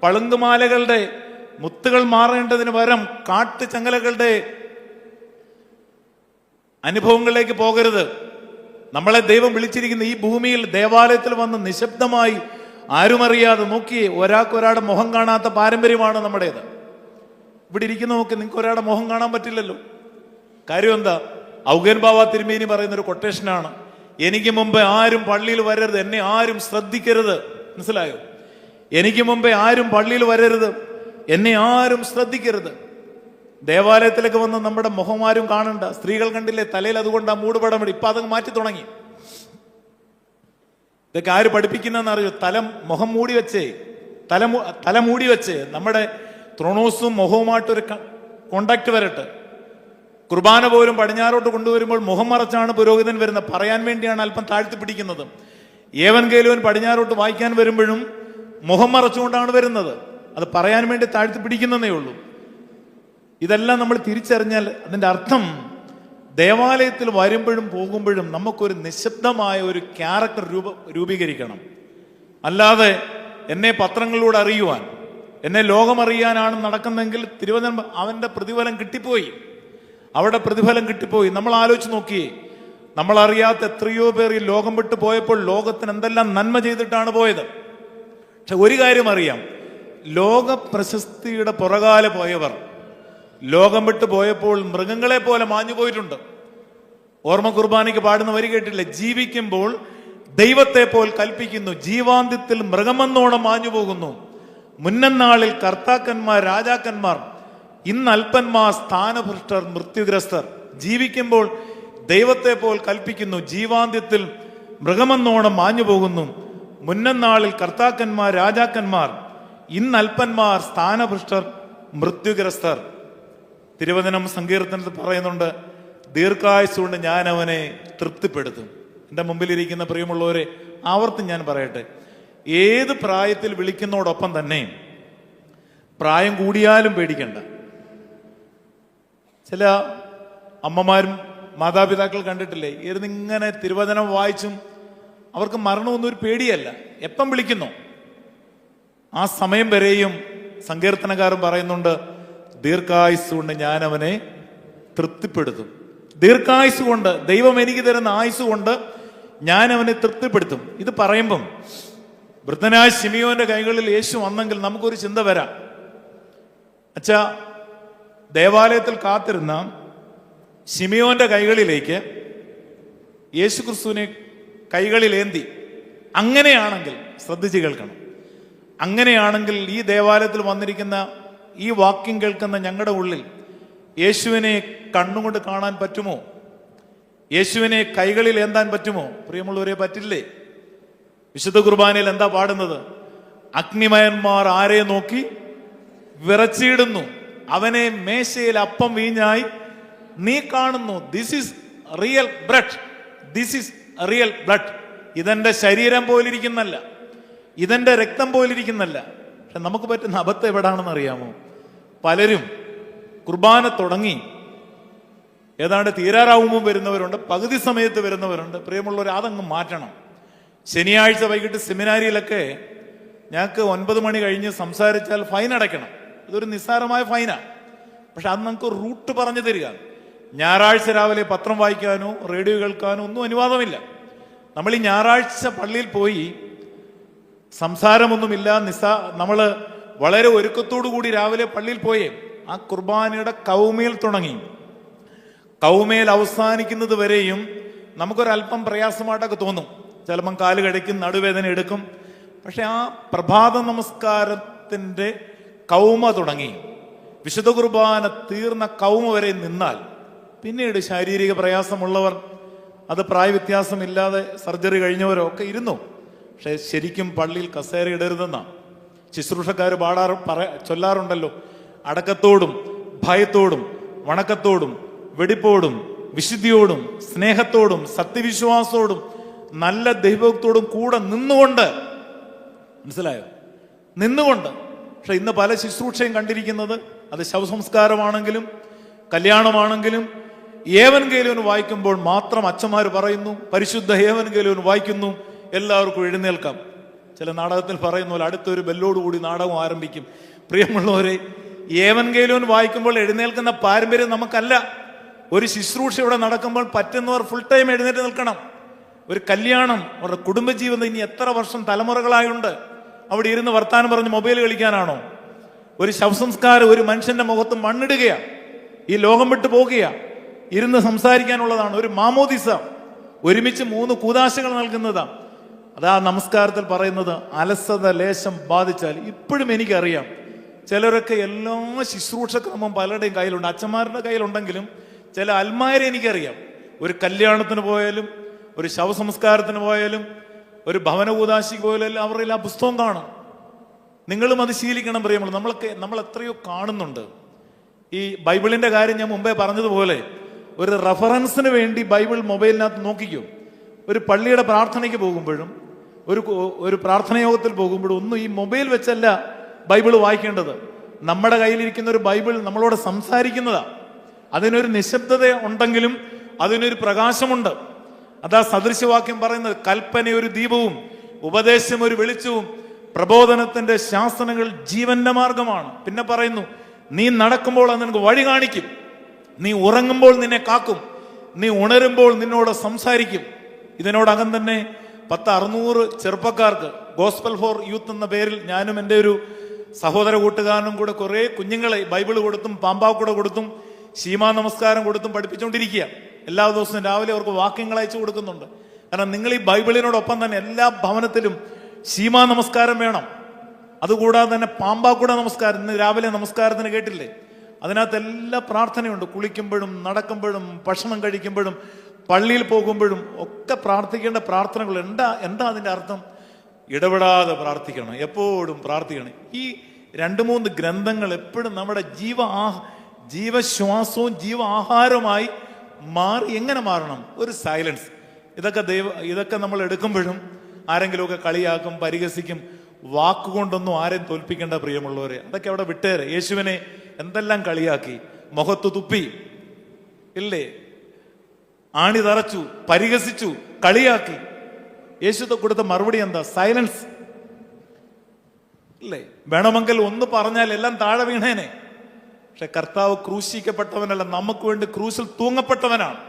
പളുങ്കുമാലകളുടെ മുത്തുകൾ മാറേണ്ടതിന് പകരം കാട്ടുചങ്ങലകളുടെ അനുഭവങ്ങളിലേക്ക് പോകരുത്. നമ്മളെ ദൈവം വിളിച്ചിരിക്കുന്ന ഈ ഭൂമിയിൽ ദേവാലയത്തിൽ വന്ന് നിശബ്ദമായി ആരുമറിയാതെ നോക്കിയേ, ഒരാൾക്കൊരാളുടെ മുഖം കാണാത്ത പാരമ്പര്യമാണ് നമ്മുടേത്. ഇവിടെ ഇരിക്കുന്ന നോക്കി നിങ്ങൾക്ക് ഒരാളുടെ മുഖം കാണാൻ പറ്റില്ലല്ലോ. കാര്യം എന്താ? ഔഗൻ ബാവ തിരുമേനി പറയുന്നൊരു കൊട്ടേഷനാണ്, എനിക്ക് മുമ്പേ ആരും പള്ളിയിൽ വരരുത്, എന്നെ ആരും ശ്രദ്ധിക്കരുത്. മനസ്സിലായോ? എനിക്ക് മുമ്പേ ആരും പള്ളിയിൽ വരരുത്, എന്നെ ആരും ശ്രദ്ധിക്കരുത്. ദേവാലയത്തിലേക്ക് വന്ന് നമ്മുടെ മുഖം ആരും കാണണ്ട. സ്ത്രീകൾ കണ്ടില്ലേ തലയിൽ അതുകൊണ്ട് ആ മൂടുപടം ഇടും. ഇപ്പൊ അതങ്ങ് മാറ്റി തുടങ്ങി. ഇതൊക്കെ ആര് പഠിപ്പിക്കുന്നതെന്ന് അറിയോ? മുഖം മൂടി വെച്ചേ, തല മൂടി വെച്ച് നമ്മുടെ ത്രോണോസും മുഖവുമായിട്ടൊരു കോണ്ടാക്ട് വരട്ടെ. കുർബാന പോലും പടിഞ്ഞാറോട്ട് കൊണ്ടുവരുമ്പോൾ മുഖം മറച്ചാണ് പുരോഹിതൻ വരുന്നത്. പറയാൻ വേണ്ടിയാണ് അല്പം താഴ്ത്തി പിടിക്കുന്നത്. ഏവൻഗേലിയോൻ പടിഞ്ഞാറോട്ട് വായിക്കാൻ വരുമ്പോഴും മുഖം മറച്ചുകൊണ്ടാണ് വരുന്നത്. അത് പറയാൻ വേണ്ടി താഴ്ത്തി പിടിക്കുന്നതേ ഉള്ളൂ. ഇതെല്ലാം നമ്മൾ തിരിച്ചറിഞ്ഞാൽ അതിൻ്റെ അർത്ഥം ദേവാലയത്തിൽ വരുമ്പോഴും പോകുമ്പോഴും നമുക്കൊരു നിശബ്ദമായ ഒരു ക്യാരക്ടർ രൂപീകരിക്കണം. അല്ലാതെ എന്നെ പത്രങ്ങളിലൂടെ അറിയുവാൻ, എന്നെ ലോകമറിയാനാണ് നടക്കുന്നതെങ്കിൽ തിരുവനന്തപുരം അവൻ്റെ പ്രതിഫലം കിട്ടിപ്പോയി, അവിടെ പ്രതിഫലം കിട്ടിപ്പോയി. നമ്മൾ ആലോചിച്ച് നോക്കിയേ, നമ്മളറിയാത്ത എത്രയോ പേർ ഈ ലോകം വിട്ട് പോയപ്പോൾ ലോകത്തിന് എന്തെല്ലാം നന്മ ചെയ്തിട്ടാണ് പോയത്. പക്ഷെ ഒരു കാര്യം അറിയാം, ലോക പ്രശസ്തിയുടെ പുറകാലെ പോയവർ ലോകം വിട്ട് പോയപ്പോൾ മൃഗങ്ങളെ പോലെ മാഞ്ഞു പോയിട്ടുണ്ട്. ഓർമ്മ കുർബാനയ്ക്ക് പാടുന്ന വരി കേട്ടില്ലേ? ജീവിക്കുമ്പോൾ ദൈവത്തെ പോൽ കൽപ്പിക്കുന്നു, ജീവാന്ത്യത്തിൽ മൃഗമെന്നോണം മാഞ്ഞു പോകുന്നു. മുന്നനാളിൽ കർത്താക്കന്മാർ രാജാക്കന്മാർ, ഇന്ന് അല്പന്മാർ സ്ഥാനഭ്രഷ്ടർ മൃത്യുഗ്രസ്തർ. ജീവിക്കുമ്പോൾ ദൈവത്തെ പോൽ കൽപ്പിക്കുന്നു, ജീവാന്ത്യത്തിൽ മൃഗമെന്നോണം മാഞ്ഞു പോകുന്നു. മുന്നനാളിൽ കർത്താക്കന്മാർ രാജാക്കന്മാർ, ഇന്ന് അല്പന്മാർ സ്ഥാനഭ്രഷ്ടർ മൃത്യുഗ്രസ്തർ. തിരുവചനം സങ്കീർത്തനത്തിൽ പറയുന്നുണ്ട്, ദീർഘായുസ്സുകൊണ്ട് ഞാൻ അവനെ തൃപ്തിപ്പെടുത്തും. എൻ്റെ മുമ്പിലിരിക്കുന്ന പ്രിയമുള്ളവരെ, ആവർത്തി ഞാൻ പറയട്ടെ, ഏത് പ്രായത്തിൽ വിളിക്കുന്നതോടൊപ്പം തന്നെ പ്രായം കൂടിയാലും പേടിക്കണ്ട. ചില അമ്മമാരും മാതാപിതാക്കൾ കണ്ടിട്ടില്ലേ, ഇരുന്നിങ്ങനെ തിരുവചനം വായിച്ചും അവർക്ക് മരണമൊന്നും ഒരു പേടിയല്ല. എപ്പം വിളിക്കുന്നു ആ സമയം വരെയും സങ്കീർത്തനക്കാരൻ പറയുന്നുണ്ട്, ദീർഘായുസ് കൊണ്ട് ഞാൻ അവനെ തൃപ്തിപ്പെടുത്തും. ദീർഘായുസ് കൊണ്ട്, ദൈവം എനിക്ക് തരുന്ന ആയുസ് കൊണ്ട് ഞാൻ അവനെ തൃപ്തിപ്പെടുത്തും. ഇത് പറയുമ്പം വൃദ്ധനായ ശിമിയോന്റെ കൈകളിൽ യേശു വന്നെങ്കിൽ നമുക്കൊരു ചിന്ത വരാം. അച്ഛാ, ദേവാലയത്തിൽ കാത്തിരുന്ന ശിമിയോന്റെ കൈകളിലേക്ക് യേശു ക്രിസ്തുവിനെ കൈകളിലേന്തി. അങ്ങനെയാണെങ്കിൽ ശ്രദ്ധിച്ച് കേൾക്കണം, അങ്ങനെയാണെങ്കിൽ ഈ ദേവാലയത്തിൽ വന്നിരിക്കുന്ന ഈ വാക്യം കേൾക്കുന്ന ഞങ്ങളുടെ ഉള്ളിൽ യേശുവിനെ കണ്ണുകൊണ്ട് കാണാൻ പറ്റുമോ? യേശുവിനെ കൈകളിൽ ഏന്താൻ പറ്റുമോ? പ്രിയമുള്ളവരെ, പറ്റില്ലേ? വിശുദ്ധ കുർബാനയിൽ എന്താ പാടുന്നത്? അഗ്നിമയന്മാർ ആരെ നോക്കി വിറച്ചിടുന്നു, അവനെ മേശയിൽ അപ്പം വീഞ്ഞായി നീ കാണുന്നു. This is real blood, this is real blood. ഇതെന്റെ ശരീരം പോലിരിക്കുന്നല്ല, ഇതെന്റെ രക്തം പോലിരിക്കുന്നല്ല. പക്ഷെ നമുക്ക് പറ്റുന്ന അബദ്ധം എവിടാണെന്ന് അറിയാമോ? പലരും കുർബാന തുടങ്ങി ഏതാണ്ട് തീരാറാവുമ്പോൾ വരുന്നവരുണ്ട്, പകുതി സമയത്ത് വരുന്നവരുണ്ട്. പ്രിയമുള്ളവർ, അതങ്ങ് മാറ്റണം. ശനിയാഴ്ച വൈകിട്ട് സെമിനാരിയിലൊക്കെ ഞങ്ങൾക്ക് 9 മണി കഴിഞ്ഞ് സംസാരിച്ചാൽ ഫൈൻ അടയ്ക്കണം. ഇതൊരു നിസ്സാരമായ ഫൈനാണ്. പക്ഷെ അത് നമുക്ക് റൂട്ട് പറഞ്ഞു തരിക. ഞായറാഴ്ച രാവിലെ പത്രം വായിക്കാനോ റേഡിയോ കേൾക്കാനോ ഒന്നും അനുവാദമില്ല. നമ്മൾ ഈ ഞായറാഴ്ച പള്ളിയിൽ പോയി സംസാരമൊന്നുമില്ല, നമ്മൾ വളരെ ഒരുക്കത്തോടു കൂടി രാവിലെ പള്ളിയിൽ പോയേ ആ കുർബാനയുടെ കൗമേൽ തുടങ്ങി കൗമേൽ അവസാനിക്കുന്നത് വരെയും നമുക്കൊരല്പം പ്രയാസമായിട്ടൊക്കെ തോന്നും. ചിലപ്പം കാല് കടിക്കും, നടുവേദന എടുക്കും. പക്ഷെ ആ പ്രഭാത നമസ്കാരത്തിൻ്റെ കൗമ തുടങ്ങി വിശുദ്ധ കുർബാന തീർന്ന കൗമ വരെ നിന്നാൽ പിന്നീട് ശാരീരിക പ്രയാസമുള്ളവർ, അത് പ്രായവ്യത്യാസമില്ലാതെ സർജറി കഴിഞ്ഞവരോ ഒക്കെ ഇരുന്നു. പക്ഷെ ശരിക്കും പള്ളിയിൽ കസേര ഇടരുതെന്നാണ് ശുശ്രൂഷക്കാർ ചൊല്ലാറുണ്ടല്ലോ. അടക്കത്തോടും ഭയത്തോടും വണക്കത്തോടും വെടിപ്പോടും വിശുദ്ധിയോടും സ്നേഹത്തോടും സത്യവിശ്വാസത്തോടും നല്ല ദൈവത്തോടും കൂടെ നിന്നുകൊണ്ട്, മനസ്സിലായോ, നിന്നുകൊണ്ട്. പക്ഷെ ഇന്ന് പല ശുശ്രൂഷയും കണ്ടിരിക്കുന്നത് അത് ശവസംസ്കാരമാണെങ്കിലും കല്യാണമാണെങ്കിലും ഏവൻഗേലിയോൻ വായിക്കുമ്പോൾ മാത്രം അച്ഛന്മാർ പറയുന്നു പരിശുദ്ധ ഏവൻഗേലിയോൻ വായിക്കുന്നു, എല്ലാവർക്കും എഴുന്നേൽക്കാം. ചില നാടകത്തിൽ പറയുന്ന പോലെ അടുത്തൊരു ബെല്ലോടുകൂടി നാടകം ആരംഭിക്കും. പ്രിയമുള്ളവരെ, ഏവൻഗേലിയോൻ വായിക്കുമ്പോൾ എഴുന്നേൽക്കുന്ന പാരമ്പര്യം നമുക്കല്ല. ഒരു ശുശ്രൂഷ ഇവിടെ നടക്കുമ്പോൾ പറ്റുന്നവർ ഫുൾ ടൈം എഴുന്നേറ്റ് നിൽക്കണം. ഒരു കല്യാണം, അവരുടെ കുടുംബജീവിതം ഇനി എത്ര വർഷം തലമുറകളായുണ്ട് അവിടെ ഇരുന്ന് വർത്താനം പറഞ്ഞ് മൊബൈൽ കളിക്കാനാണോ? ഒരു ശവസംസ്കാരം ഒരു മനുഷ്യന്റെ മുഖത്ത് മണ്ണിടുകയാണ്, ഈ ലോകം വിട്ടു പോകുകയാണ്, ഇരുന്ന് സംസാരിക്കാനുള്ളതാണ്. ഒരു മാമോദിസ ഒരുമിച്ച് 3 കൂദാശകൾ നൽകുന്നതാണ്. അതാ നമസ്കാരത്തിൽ പറയുന്നത് അലസത ലേശം ബാധിച്ചാൽ. ഇപ്പോഴും എനിക്കറിയാം ചിലരൊക്കെ എല്ലാ ശുശ്രൂഷക്രമം പലരുടെയും കയ്യിലുണ്ട്, അച്ഛന്മാരുടെ കയ്യിലുണ്ടെങ്കിലും ചില അൽമാരെ എനിക്കറിയാം. ഒരു കല്യാണത്തിന് പോയാലും ഒരു ശവസംസ്കാരത്തിന് പോയാലും ഒരു ഭവന കൂദാശിക്ക് പോയാലും അവരുടെ ആ പുസ്തകം കാണും. നിങ്ങളും അത് ശീലിക്കണം പ്രിയമുള്ള. നമ്മൾ എത്രയോ കാണുന്നുണ്ട്. ഈ ബൈബിളിന്റെ കാര്യം ഞാൻ മുമ്പേ പറഞ്ഞതുപോലെ ഒരു റെഫറൻസിന് വേണ്ടി ബൈബിൾ മൊബൈലിനകത്ത് നോക്കിക്കും. ഒരു പള്ളിയുടെ പ്രാർത്ഥനയ്ക്ക് പോകുമ്പോഴും ഒരു പ്രാർത്ഥനയോഗത്തിൽ പോകുമ്പോഴും ഒന്നും ഈ മൊബൈൽ വെച്ചല്ല ബൈബിൾ വായിക്കേണ്ടത്. നമ്മുടെ കയ്യിലിരിക്കുന്ന ഒരു ബൈബിൾ നമ്മളോട് സംസാരിക്കുന്നതാ. അതിനൊരു നിശബ്ദത ഉണ്ടെങ്കിലും അതിനൊരു പ്രകാശമുണ്ട്. അതാ സദൃശവാക്യം പറയുന്നത്, കൽപ്പന ഒരു ദീപവും ഉപദേശം ഒരു വെളിച്ചവും പ്രബോധനത്തിന്റെ ശാസനകൾ ജീവന്റെ മാർഗമാണ്. പിന്നെ പറയുന്നു, നീ നടക്കുമ്പോൾ അത് നിനക്ക് വഴി കാണിക്കും, നീ ഉറങ്ങുമ്പോൾ നിന്നെ കാക്കും, നീ ഉണരുമ്പോൾ നിന്നോട് സംസാരിക്കും. ഇതിനോടകം തന്നെ 600 ചെറുപ്പക്കാർക്ക് ഗോസ്പൽ ഫോർ യൂത്ത് എന്ന പേരിൽ ഞാനും എൻ്റെ ഒരു സഹോദര കൂട്ടുകാരനും കൂടെ കുറെ കുഞ്ഞുങ്ങളെ ബൈബിൾ കൊടുത്തും പാമ്പാക്കൂടെ കൊടുത്തും ശീമാ നമസ്കാരം കൊടുത്തും പഠിപ്പിച്ചുകൊണ്ടിരിക്കുക. എല്ലാ ദിവസവും രാവിലെ അവർക്ക് വാക്യങ്ങൾ അയച്ചു കൊടുക്കുന്നുണ്ട്. കാരണം നിങ്ങൾ ഈ ബൈബിളിനോടൊപ്പം തന്നെ എല്ലാ ഭവനത്തിലും ശീമാ നമസ്കാരം വേണം. അതുകൂടാതെ തന്നെ പാമ്പാക്കൂട നമസ്കാരം, ഇന്ന് രാവിലെ നമസ്കാരത്തിന് കേട്ടില്ലേ, അതിനകത്ത് എല്ലാ പ്രാർത്ഥനയുണ്ട്. കുളിക്കുമ്പോഴും നടക്കുമ്പോഴും ഭക്ഷണം കഴിക്കുമ്പോഴും പള്ളിയിൽ പോകുമ്പോഴും ഒക്കെ പ്രാർത്ഥിക്കേണ്ട പ്രാർത്ഥനകൾ. എന്താ അതിൻ്റെ അർത്ഥം? ഇടപെടാതെ പ്രാർത്ഥിക്കണം, എപ്പോഴും പ്രാർത്ഥിക്കണം. ഈ 2-3 ഗ്രന്ഥങ്ങൾ എപ്പോഴും നമ്മുടെ ജീവശ്വാസവും ജീവ ആഹാരവുമായി മാറി. എങ്ങനെ മാറണം? ഒരു സൈലൻസ്. ഇതൊക്കെ നമ്മൾ എടുക്കുമ്പോഴും ആരെങ്കിലുമൊക്കെ കളിയാക്കും, പരിഹസിക്കും. വാക്കുകൊണ്ടൊന്നും ആരെയും തോൽപ്പിക്കേണ്ട പ്രിയമുള്ളവരെ. അതൊക്കെ അവിടെ വിട്ടേരെ. യേശുവിനെ എന്തെല്ലാം കളിയാക്കി, മുഖത്ത് തുപ്പി ഇല്ലേ, ആണി തറച്ചു, പരിഹസിച്ചു, കളിയാക്കി. യേശു കൊടുത്ത മറുപടി എന്താ? സൈലൻസ് ഇല്ലേ? വേണമെങ്കിൽ ഒന്ന് പറഞ്ഞാൽ എല്ലാം താഴെ വീണേനെ. പക്ഷെ കർത്താവ് ക്രൂശിക്കപ്പെട്ടവനല്ല, നമുക്ക് വേണ്ടി ക്രൂശിൽ തൂങ്ങപ്പെട്ടവനാണ്.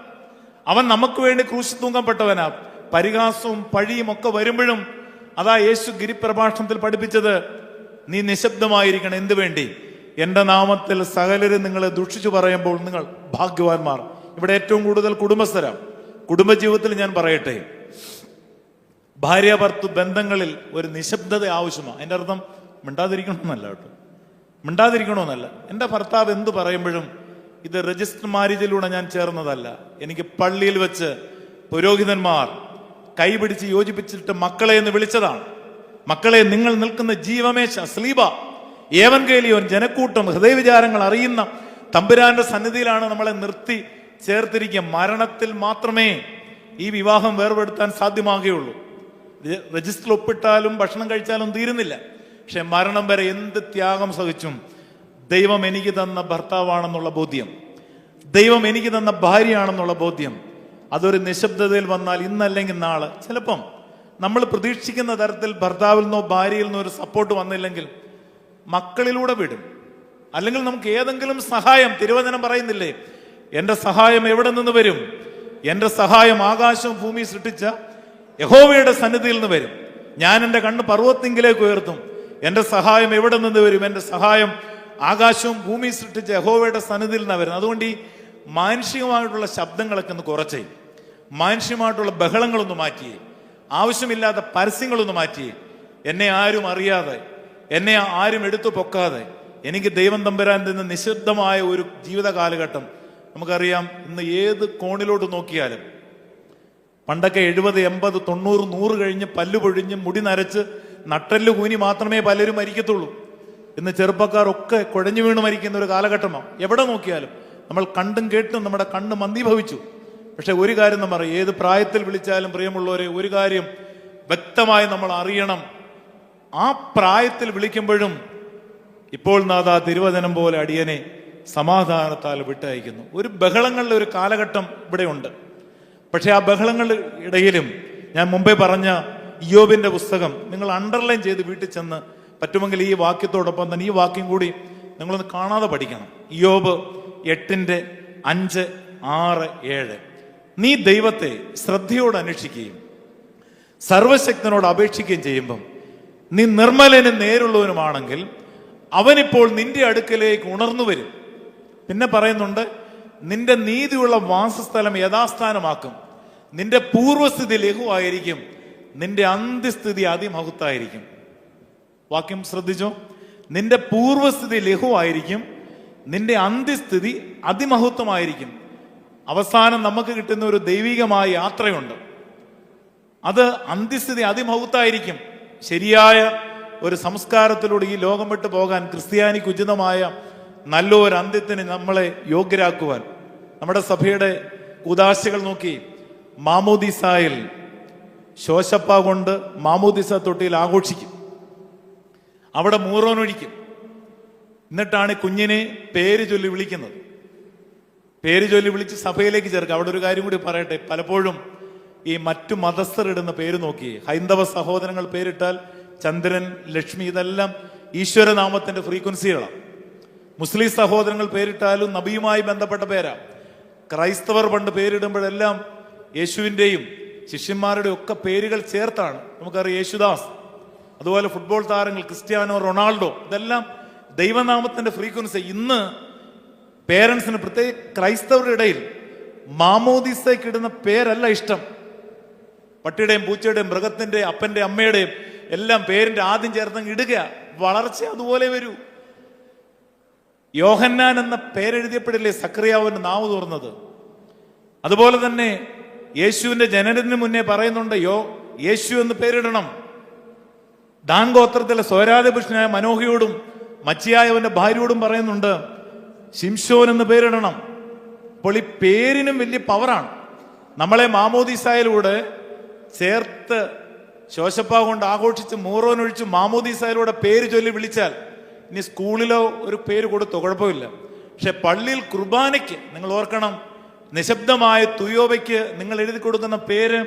അവൻ നമുക്ക് വേണ്ടി ക്രൂശിൽ തൂങ്ങപ്പെട്ടവനാ. പരിഹാസവും പഴിയും ഒക്കെ വരുമ്പോഴും അതാ യേശു ഗിരിപ്രഭാഷണത്തിൽ പഠിപ്പിച്ചത്, നീ നിശബ്ദമായിരിക്കണം. എന്തു വേണ്ടി? എന്റെ നാമത്തിൽ സകലരും നിങ്ങളെ ദുഷിച്ചു പറയുമ്പോൾ നിങ്ങൾ ഭാഗ്യവാന്മാർ. ഇവിടെ ഏറ്റവും കൂടുതൽ കുടുംബസ്ഥരാണ്. കുടുംബജീവിതത്തിൽ ഞാൻ പറയട്ടെ, ഭാര്യ ഭർത്തൃ ബന്ധങ്ങളിൽ ഒരു നിശബ്ദത ആവശ്യമാണ്. അതിൻ്റെ അർത്ഥം മിണ്ടാതിരിക്കണമെന്നല്ല കേട്ടോ, മിണ്ടാതിരിക്കണമെന്നല്ല. എൻ്റെ ഭർത്താവ് എന്ത് പറയുമ്പോഴും ഇത് രജിസ്റ്റർ മാരേജിലൂടെ ഞാൻ ചേർന്നതല്ല. എനിക്ക് പള്ളിയിൽ വെച്ച് പുരോഹിതന്മാർ കൈപിടിച്ച് യോജിപ്പിച്ചിട്ട് മക്കളെ എന്ന് വിളിച്ചതാണ്. മക്കളെ, നിങ്ങൾ നിൽക്കുന്ന ജീവമേശ, സ്ലീബ, ഏവൻഗേലിയോൻ, ജനക്കൂട്ടം, ഹൃദയവിചാരങ്ങൾ അറിയുന്ന തമ്പുരാന്റെ സന്നിധിയിലാണ് നമ്മളെ നിർത്തി ചേർത്തിരിക്കുക. മരണത്തിൽ മാത്രമേ ഈ വിവാഹം വേർപെടുത്താൻ സാധ്യമാകുകയുള്ളൂ. രജിസ്റ്ററിൽ ഒപ്പിട്ടാലും ഭക്ഷണം കഴിച്ചാലും തീരുന്നില്ല. പക്ഷെ മരണം വരെ എന്ത് ത്യാഗം സഹിച്ചും ദൈവം എനിക്ക് തന്ന ഭർത്താവാണെന്നുള്ള ബോധ്യം, ദൈവം എനിക്ക് തന്ന ഭാര്യയാണെന്നുള്ള ബോധ്യം, അതൊരു നിശബ്ദതയിൽ വന്നാൽ ഇന്നല്ലെങ്കിൽ നാളെ ചിലപ്പം നമ്മൾ പ്രതീക്ഷിക്കുന്ന തരത്തിൽ ഭർത്താവിൽ നിന്നോ ഭാര്യയിൽ നിന്നോ ഒരു സപ്പോർട്ട് വന്നില്ലെങ്കിൽ മക്കളിലൂടെ വിടും. അല്ലെങ്കിൽ നമുക്ക് ഏതെങ്കിലും സഹായം, തിരുവചനം പറയുന്നില്ലേ, എൻ്റെ സഹായം എവിടെ നിന്ന് വരും? എൻ്റെ സഹായം ആകാശവും ഭൂമി സൃഷ്ടിച്ച യഹോവയുടെ സന്നിധിയിൽ നിന്ന് വരും. ഞാൻ എൻ്റെ കണ്ണ് പർവ്വതത്തിങ്കിലേക്ക് ഉയർത്തും. എൻ്റെ സഹായം എവിടെ നിന്ന് വരും? എൻ്റെ സഹായം ആകാശവും ഭൂമി സൃഷ്ടിച്ച യഹോവയുടെ സന്നിധിയിൽ നിന്നാണ് വരുന്നത്. അതുകൊണ്ട് ഈ മാനുഷികമായിട്ടുള്ള ശബ്ദങ്ങളൊക്കെ ഒന്ന് കുറച്ചേ, മാനുഷികമായിട്ടുള്ള ബഹളങ്ങളൊന്ന് മാറ്റിയേ, ആവശ്യമില്ലാത്ത പരസ്യങ്ങളൊന്ന് മാറ്റിയേ. എന്നെ ആരും അറിയാതെ, എന്നെ ആരും എടുത്തു പൊക്കാതെ എനിക്ക് ദൈവം തമ്പുരാൻ നിന്ന് നിശബ്ദമായ ഒരു ജീവിത കാലഘട്ടം. നമുക്കറിയാം, ഇന്ന് ഏത് കോണിലോട്ട് നോക്കിയാലും പണ്ടൊക്കെ 70, 80, 90, 100 കഴിഞ്ഞ് പല്ലു പൊഴിഞ്ഞ് മുടി നരച്ച് നട്ടല് കൂനി മാത്രമേ പലരും മരിക്കത്തുള്ളൂ. ഇന്ന് ചെറുപ്പക്കാരൊക്കെ കുഴഞ്ഞു വീണ് മരിക്കുന്ന ഒരു കാലഘട്ടമാണ്. എവിടെ നോക്കിയാലും നമ്മൾ കണ്ടും കേട്ടും നമ്മുടെ കണ്ണ് മന്ദീഭവിച്ചു. പക്ഷെ ഒരു കാര്യം നമ്മൾ അറിയാം, ഏത് പ്രായത്തിൽ വിളിച്ചാലും പ്രിയമുള്ളവരെ, ഒരു കാര്യം വ്യക്തമായി നമ്മൾ അറിയണം. ആ പ്രായത്തിൽ വിളിക്കുമ്പോഴും ഇപ്പോൾ നാഥാ തിരുവചനം പോലെ അടിയനെ സമാധാനത്താൽ വിട്ടയക്കുന്നു. ഒരു ബഹളങ്ങളുടെ ഒരു കാലഘട്ടം ഇവിടെയുണ്ട്. പക്ഷെ ആ ബഹളങ്ങളുടെ ഇടയിലും ഞാൻ മുമ്പേ പറഞ്ഞ ഇയ്യോബിന്റെ പുസ്തകം നിങ്ങൾ അണ്ടർലൈൻ ചെയ്ത് വീട്ടിൽ ചെന്ന് പറ്റുമെങ്കിൽ ഈ വാക്യത്തോടൊപ്പം തന്നെ ഈ വാക്യം കൂടി നിങ്ങളൊന്ന് കാണാതെ പഠിക്കണം. ഇയ്യോബ് 8:5, 6, 7. നീ ദൈവത്തെ ശ്രദ്ധയോട് അന്വേഷിക്കുകയും സർവശക്തനോട് അപേക്ഷിക്കുകയും ചെയ്യുമ്പം നീ നിർമ്മലനും നേരുള്ളവനുമാണെങ്കിൽ അവനിപ്പോൾ നിന്റെ അടുക്കലേക്ക് ഉണർന്നു വരും. പിന്നെ പറയുന്നുണ്ട്, നിന്റെ നീതിയുള്ള വാസസ്ഥലം യഥാസ്ഥാനമാക്കും. നിന്റെ പൂർവസ്ഥിതി ലഘുവായിരിക്കും, നിന്റെ അന്ത്യസ്ഥിതി അതിമഹത്തായിരിക്കും. വാക്യം ശ്രദ്ധിച്ചോ? നിന്റെ പൂർവസ്ഥിതി ലഘുവായിരിക്കും, നിന്റെ അന്ത്യസ്ഥിതി അതിമഹത്വമായിരിക്കും. അവസാനം നമുക്ക് കിട്ടുന്ന ഒരു ദൈവികമായ യാത്രയുണ്ട്. അത് അന്ത്യസ്ഥിതി അതിമഹത്തായിരിക്കും. ശരിയായ ഒരു സംസ്കാരത്തിലൂടെ ഈ ലോകം വിട്ടു പോകാൻ, ക്രിസ്ത്യാനിക്ക് ഉചിതമായ നല്ലൊരു അന്ത്യത്തിന് നമ്മളെ യോഗ്യരാക്കുവാൻ നമ്മുടെ സഭയുടെ ഉദാശകൾ നോക്കി മാമോദിസായിൽ ശോശപ്പ കൊണ്ട് മാമോദിസ തൊട്ടിയിൽ ആഘോഷിക്കും. അവിടെ മൂറോനൊഴിക്കും. എന്നിട്ടാണ് കുഞ്ഞിനെ പേര് ചൊല്ലി വിളിക്കുന്നത്. പേര് ചൊല്ലി വിളിച്ച് സഭയിലേക്ക് ചേർക്കുക. അവിടെ ഒരു കാര്യം കൂടി പറയട്ടെ, പലപ്പോഴും ഈ മറ്റു മതസ്ഥർ ഇടുന്ന പേര് നോക്കി, ഹൈന്ദവ സഹോദരങ്ങൾ പേരിട്ടാൽ ചന്ദ്രൻ, ലക്ഷ്മി, ഇതെല്ലാം ഈശ്വരനാമത്തിന്റെ ഫ്രീക്വൻസികളാണ്. മുസ്ലിം സഹോദരങ്ങൾ പേരിട്ടാലും നബിയുമായി ബന്ധപ്പെട്ട പേരാ. ക്രൈസ്തവർ പണ്ട് പേരിടുമ്പോഴെല്ലാം യേശുവിൻ്റെയും ശിഷ്യന്മാരുടെ ഒക്കെ പേരുകൾ ചേർത്താണ്. നമുക്കറിയാം, യേശുദാസ്, അതുപോലെ ഫുട്ബോൾ താരങ്ങൾ ക്രിസ്ത്യാനോ റൊണാൾഡോ, ഇതെല്ലാം ദൈവനാമത്തിന്റെ ഫ്രീക്വൻസി. ഇന്ന് പേരൻസിന്, പ്രത്യേക ക്രൈസ്തവരുടെ ഇടയിൽ മാമോദിസയ്ക്ക് ഇടുന്ന പേരല്ല ഇഷ്ടം. പട്ടിയുടെയും പൂച്ചയുടെയും മൃഗത്തിന്റെ അപ്പന്റെ അമ്മയുടെയും എല്ലാം പേരിന്റെ ആദ്യം ചേർത്തങ്ങ് ഇടുക. വളർച്ച അതുപോലെ വരൂ. യോഹന്നാൻ എന്ന പേരെഴുതിയപ്പെടില്ലേ സക്രിയാവിന്റെ നാവ് തുറന്നത്? അതുപോലെ തന്നെ യേശുവിന്റെ ജനനത്തിന് മുന്നേ പറയുന്നുണ്ട്, യേശു എന്ന് പേരിടണം. ദാൻ ഗോത്രത്തിലെ സ്വരാജപുരുഷനായ മനോഹയോടും മച്ചിയായവന്റെ ഭാര്യയോടും പറയുന്നുണ്ട്, ശിംശോൻ എന്ന് പേരിടണം. അപ്പോൾ ഈ പേരിനും വലിയ പവറാണ്. നമ്മളെ മാമോദിസായിലൂടെ ചേർത്ത് ശോശപ്പ കൊണ്ട് ആഘോഷിച്ച് മൂറോനൊഴിച്ച് മാമോദിസായിലൂടെ പേര് ചൊല്ലി വിളിച്ചാൽ, ഇനി സ്കൂളിലോ ഒരു പേര് കൊടുത്തോ കുഴപ്പമില്ല. പക്ഷെ പള്ളിയിൽ കുർബാനയ്ക്ക് നിങ്ങൾ ഓർക്കണം, നിശബ്ദമായ തുയോബയ്ക്ക് നിങ്ങൾ എഴുതി കൊടുക്കുന്ന പേര്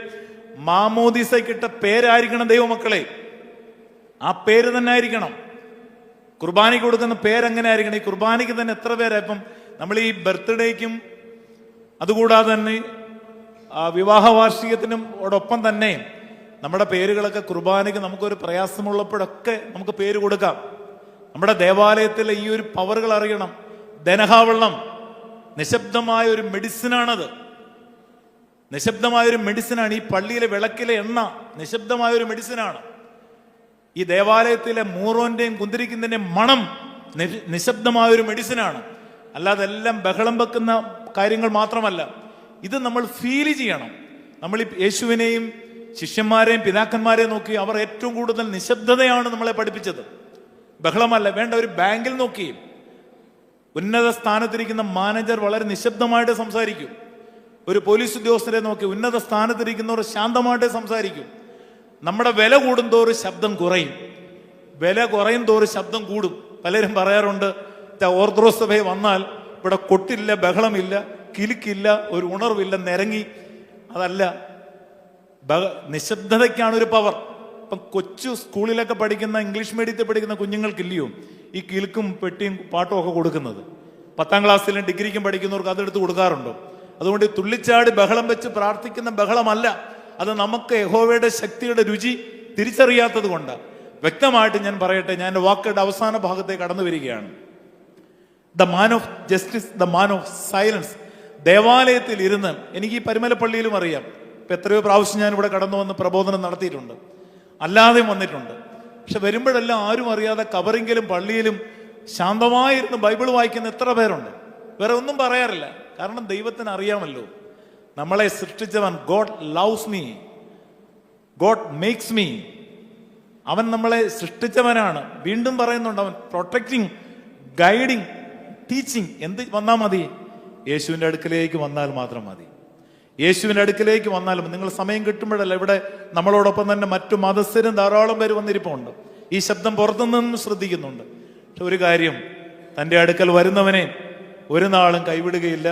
മാമോദിസയ്ക്കിട്ട പേരായിരിക്കണം ദൈവമക്കളെ. ആ പേര് തന്നെ ആയിരിക്കണം. കുർബാനയ്ക്ക് കൊടുക്കുന്ന പേരെങ്ങനെ ആയിരിക്കണം? ഈ കുർബാനയ്ക്ക് തന്നെ എത്ര പേരാ ഇപ്പം നമ്മൾ ഈ ബർത്ത്ഡേക്കും അതുകൂടാതെ തന്നെ വിവാഹ വാർഷികത്തിനും ഓടൊപ്പം തന്നെ നമ്മുടെ പേരുകളൊക്കെ കുർബാനയ്ക്ക് നമുക്കൊരു പ്രയാസമുള്ളപ്പോഴൊക്കെ നമുക്ക് പേര് കൊടുക്കാം. നമ്മുടെ ദേവാലയത്തിലെ ഈ ഒരു പവറുകൾ അറിയണം. ധനഹാവെള്ളം നിശബ്ദമായ ഒരു മെഡിസിനാണത്. നിശബ്ദമായ ഒരു മെഡിസിനാണ്. ഈ പള്ളിയിലെ വിളക്കിലെ എണ്ണ നിശബ്ദമായ ഒരു മെഡിസിനാണ്. ഈ ദേവാലയത്തിലെ മൂറോന്റെയും കുന്തിരിക്കുന്നതിന്റെയും മണം നിശബ്ദമായ ഒരു മെഡിസിനാണ്. അല്ലാതെ എല്ലാം ബഹളം വെക്കുന്ന കാര്യങ്ങൾ മാത്രമല്ല. ഇത് നമ്മൾ ഫീൽ ചെയ്യണം. നമ്മൾ ഈ യേശുവിനെയും ശിഷ്യന്മാരെയും പിതാക്കന്മാരെയും നോക്കി അവർ ഏറ്റവും കൂടുതൽ നിശബ്ദതയാണ് നമ്മളെ പഠിപ്പിച്ചത്. ബഹളമല്ല. വേണ്ട, ഒരു ബാങ്കിൽ നോക്കി ഉന്നത സ്ഥാനത്തിരിക്കുന്ന മാനേജർ വളരെ നിശബ്ദമായിട്ട് സംസാരിക്കും. ഒരു പോലീസ് ഉദ്യോഗസ്ഥരെ നോക്കി ഉന്നത സ്ഥാനത്തിരിക്കുന്നവർ ശാന്തമായിട്ട് സംസാരിക്കും. നമ്മുടെ വില കൂടുന്തോറും ശബ്ദം കുറയും, വില കുറയും തോറും ശബ്ദം കൂടും. പലരും പറയാറുണ്ട്, ഓർത്തഡോക്സ് സഭയിൽ വന്നാൽ ഇവിടെ കൊട്ടില്ല, ബഹളമില്ല, കിലുക്കില്ല, ഒരു ഉണർവില്ല, നിരങ്ങി. അതല്ല, നിശബ്ദതയ്ക്കാണ് ഒരു പവർ. ഇപ്പം കൊച്ചു സ്കൂളിലൊക്കെ പഠിക്കുന്ന, ഇംഗ്ലീഷ് മീഡിയത്തിൽ പഠിക്കുന്ന കുഞ്ഞുങ്ങൾക്കില്ലയോ ഈ കിൽക്കും പെട്ടിയും പാട്ടും ഒക്കെ കൊടുക്കുന്നത്? 10ാം ക്ലാസ്സിലും ഡിഗ്രിക്കും പഠിക്കുന്നവർക്ക് അതെടുത്ത് കൊടുക്കാറുണ്ടോ? അതുകൊണ്ട് ഈ തുള്ളിച്ചാടി ബഹളം വെച്ച് പ്രാർത്ഥിക്കുന്ന ബഹളമല്ല അത്. നമുക്ക് യഹോവയുടെ ശക്തിയുടെ രുചി തിരിച്ചറിയാത്തത് കൊണ്ടാണ്. വ്യക്തമായിട്ട് ഞാൻ പറയട്ടെ, ഞാൻ എൻ്റെ വാക്കുകളുടെ അവസാന ഭാഗത്തേക്ക് കടന്നു വരികയാണ്. The man of justice, the man of silence. ദേവാലയത്തിൽ ഇരുന്ന്, എനിക്ക് ഈ പരുമലപ്പള്ളിയിലും അറിയാം, ഇപ്പം എത്രയോ പ്രാവശ്യം ഞാൻ ഇവിടെ കടന്നു വന്ന് പ്രബോധനം നടത്തിയിട്ടുണ്ട്, അല്ലാതെയും വന്നിട്ടുണ്ട്. പക്ഷെ വരുമ്പോഴെല്ലാം ആരും അറിയാതെ കവറിങ്കിലും പള്ളിയിലും ശാന്തമായിരുന്ന് ബൈബിൾ വായിക്കുന്ന എത്ര പേരുണ്ട്. വേറെ ഒന്നും പറയാറില്ല. കാരണം ദൈവത്തിന് അറിയാമല്ലോ, നമ്മളെ സൃഷ്ടിച്ചവൻ God loves me, God makes me. അവൻ നമ്മളെ സൃഷ്ടിച്ചവനാണ്. വീണ്ടും പറയുന്നുണ്ട്, അവൻ പ്രൊട്ടക്റ്റിംഗ്, ഗൈഡിങ്, ടീച്ചിങ്. എന്ത് വന്നാൽ മതി? യേശുവിൻ്റെ അടുക്കലേക്ക് വന്നാൽ മാത്രം മതി. യേശുവിൻ്റെ അടുക്കലേക്ക് വന്നാലും നിങ്ങൾ സമയം കിട്ടുമ്പോഴല്ല. ഇവിടെ നമ്മളോടൊപ്പം തന്നെ മറ്റു മതസ്ഥരും ധാരാളം പേര് വന്നിരിപ്പുണ്ട്. ഈ ശബ്ദം പുറത്തുനിന്നും ശ്രദ്ധിക്കുന്നുണ്ട്. പക്ഷെ ഒരു കാര്യം, തൻ്റെ അടുക്കൽ വരുന്നവനെ ഒരു നാളും കൈവിടുകയില്ല,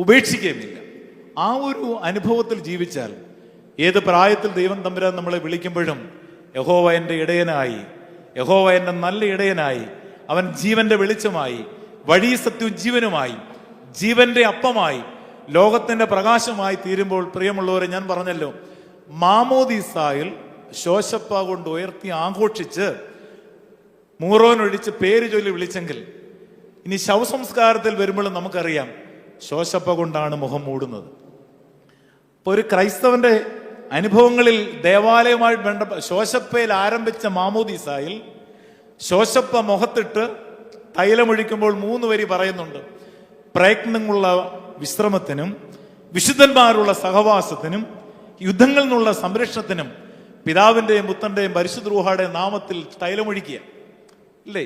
ഉപേക്ഷിക്കുകയുമില്ല. ആ ഒരു അനുഭവത്തിൽ ജീവിച്ചാൽ ഏത് പ്രായത്തിൽ ദൈവം തമ്പുരാൻ നമ്മളെ വിളിക്കുമ്പോഴും യഹോവ എൻ്റെ ഇടയനായി, യഹോവ എൻ്റെ നല്ല ഇടയനായി, അവൻ ജീവന്റെ വെളിച്ചമായി, വഴി സത്യവും ജീവനുമായി, ജീവന്റെ അപ്പമായി, ലോകത്തിന്റെ പ്രകാശമായി തീരുമ്പോൾ, പ്രിയമുള്ളവരെ, ഞാൻ പറഞ്ഞല്ലോ, മാമോദീസായിൽ ശോശപ്പ കൊണ്ട് ഉയർത്തി ആഘോഷിച്ച് മൂറോനൊഴിച്ച് പേര് ചൊല്ലി വിളിച്ചെങ്കിൽ, ഇനി ശവസംസ്കാരത്തിൽ വരുമ്പോഴും നമുക്കറിയാം ശോശപ്പ കൊണ്ടാണ് മുഖം മൂടുന്നത്. ഇപ്പൊ ഒരു ക്രൈസ്തവന്റെ അനുഭവങ്ങളിൽ ദേവാലയവുമായി ബന്ധ ശോശപ്പയിൽ ആരംഭിച്ച മാമോദീസായിൽ ശോശപ്പ മുഖത്തിട്ട് തൈലമൊഴിക്കുമ്പോൾ 3 വരി പറയുന്നുണ്ട്: പ്രയത്നങ്ങളുള്ള വിശ്രമത്തിനും, വിശുദ്ധന്മാരുള്ള സഹവാസത്തിനും, യുദ്ധങ്ങളിൽ നിന്നുള്ള സംരക്ഷണത്തിനും പിതാവിന്റെയും പുത്രന്റെയും പരിശുദ്ധ റൂഹായുടെയും നാമത്തിൽ തൈലമൊഴിക്കുക. ഇല്ലേ?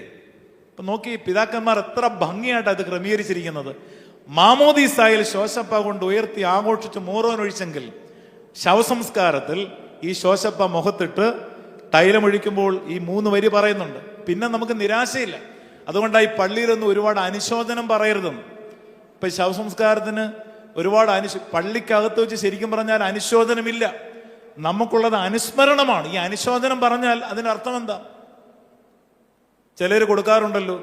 ഇപ്പൊ നോക്കി, പിതാക്കന്മാർ എത്ര ഭംഗിയായിട്ട് അത് ക്രമീകരിച്ചിരിക്കുന്നത്. മാമോദീസായിൽ ശോശപ്പ കൊണ്ട് ഉയർത്തി ആഘോഷിച്ച് മൂറോനൊഴിച്ചെങ്കിൽ, ശവസംസ്കാരത്തിൽ ഈ ശോശപ്പ മുഖത്തിട്ട് തൈലമൊഴിക്കുമ്പോൾ ഈ 3 വരി പറയുന്നുണ്ട്. പിന്നെ നമുക്ക് നിരാശയില്ല. അതുകൊണ്ടാണ് ഈ പള്ളിയിലൊന്നും ഒരുപാട് അനുശോചനം പറയരുതെന്ന്. ഇപ്പൊ ശവസംസ്കാരത്തിന് ഒരുപാട് പള്ളിക്കകത്ത് വെച്ച് ശരിക്കും പറഞ്ഞാൽ അനുശോചനമില്ല, നമുക്കുള്ളത് അനുസ്മരണമാണ്. ഈ അനുശോചനം പറഞ്ഞാൽ അതിനർത്ഥം എന്താ? ചിലര് കൊടുക്കാറുണ്ടല്ലോ,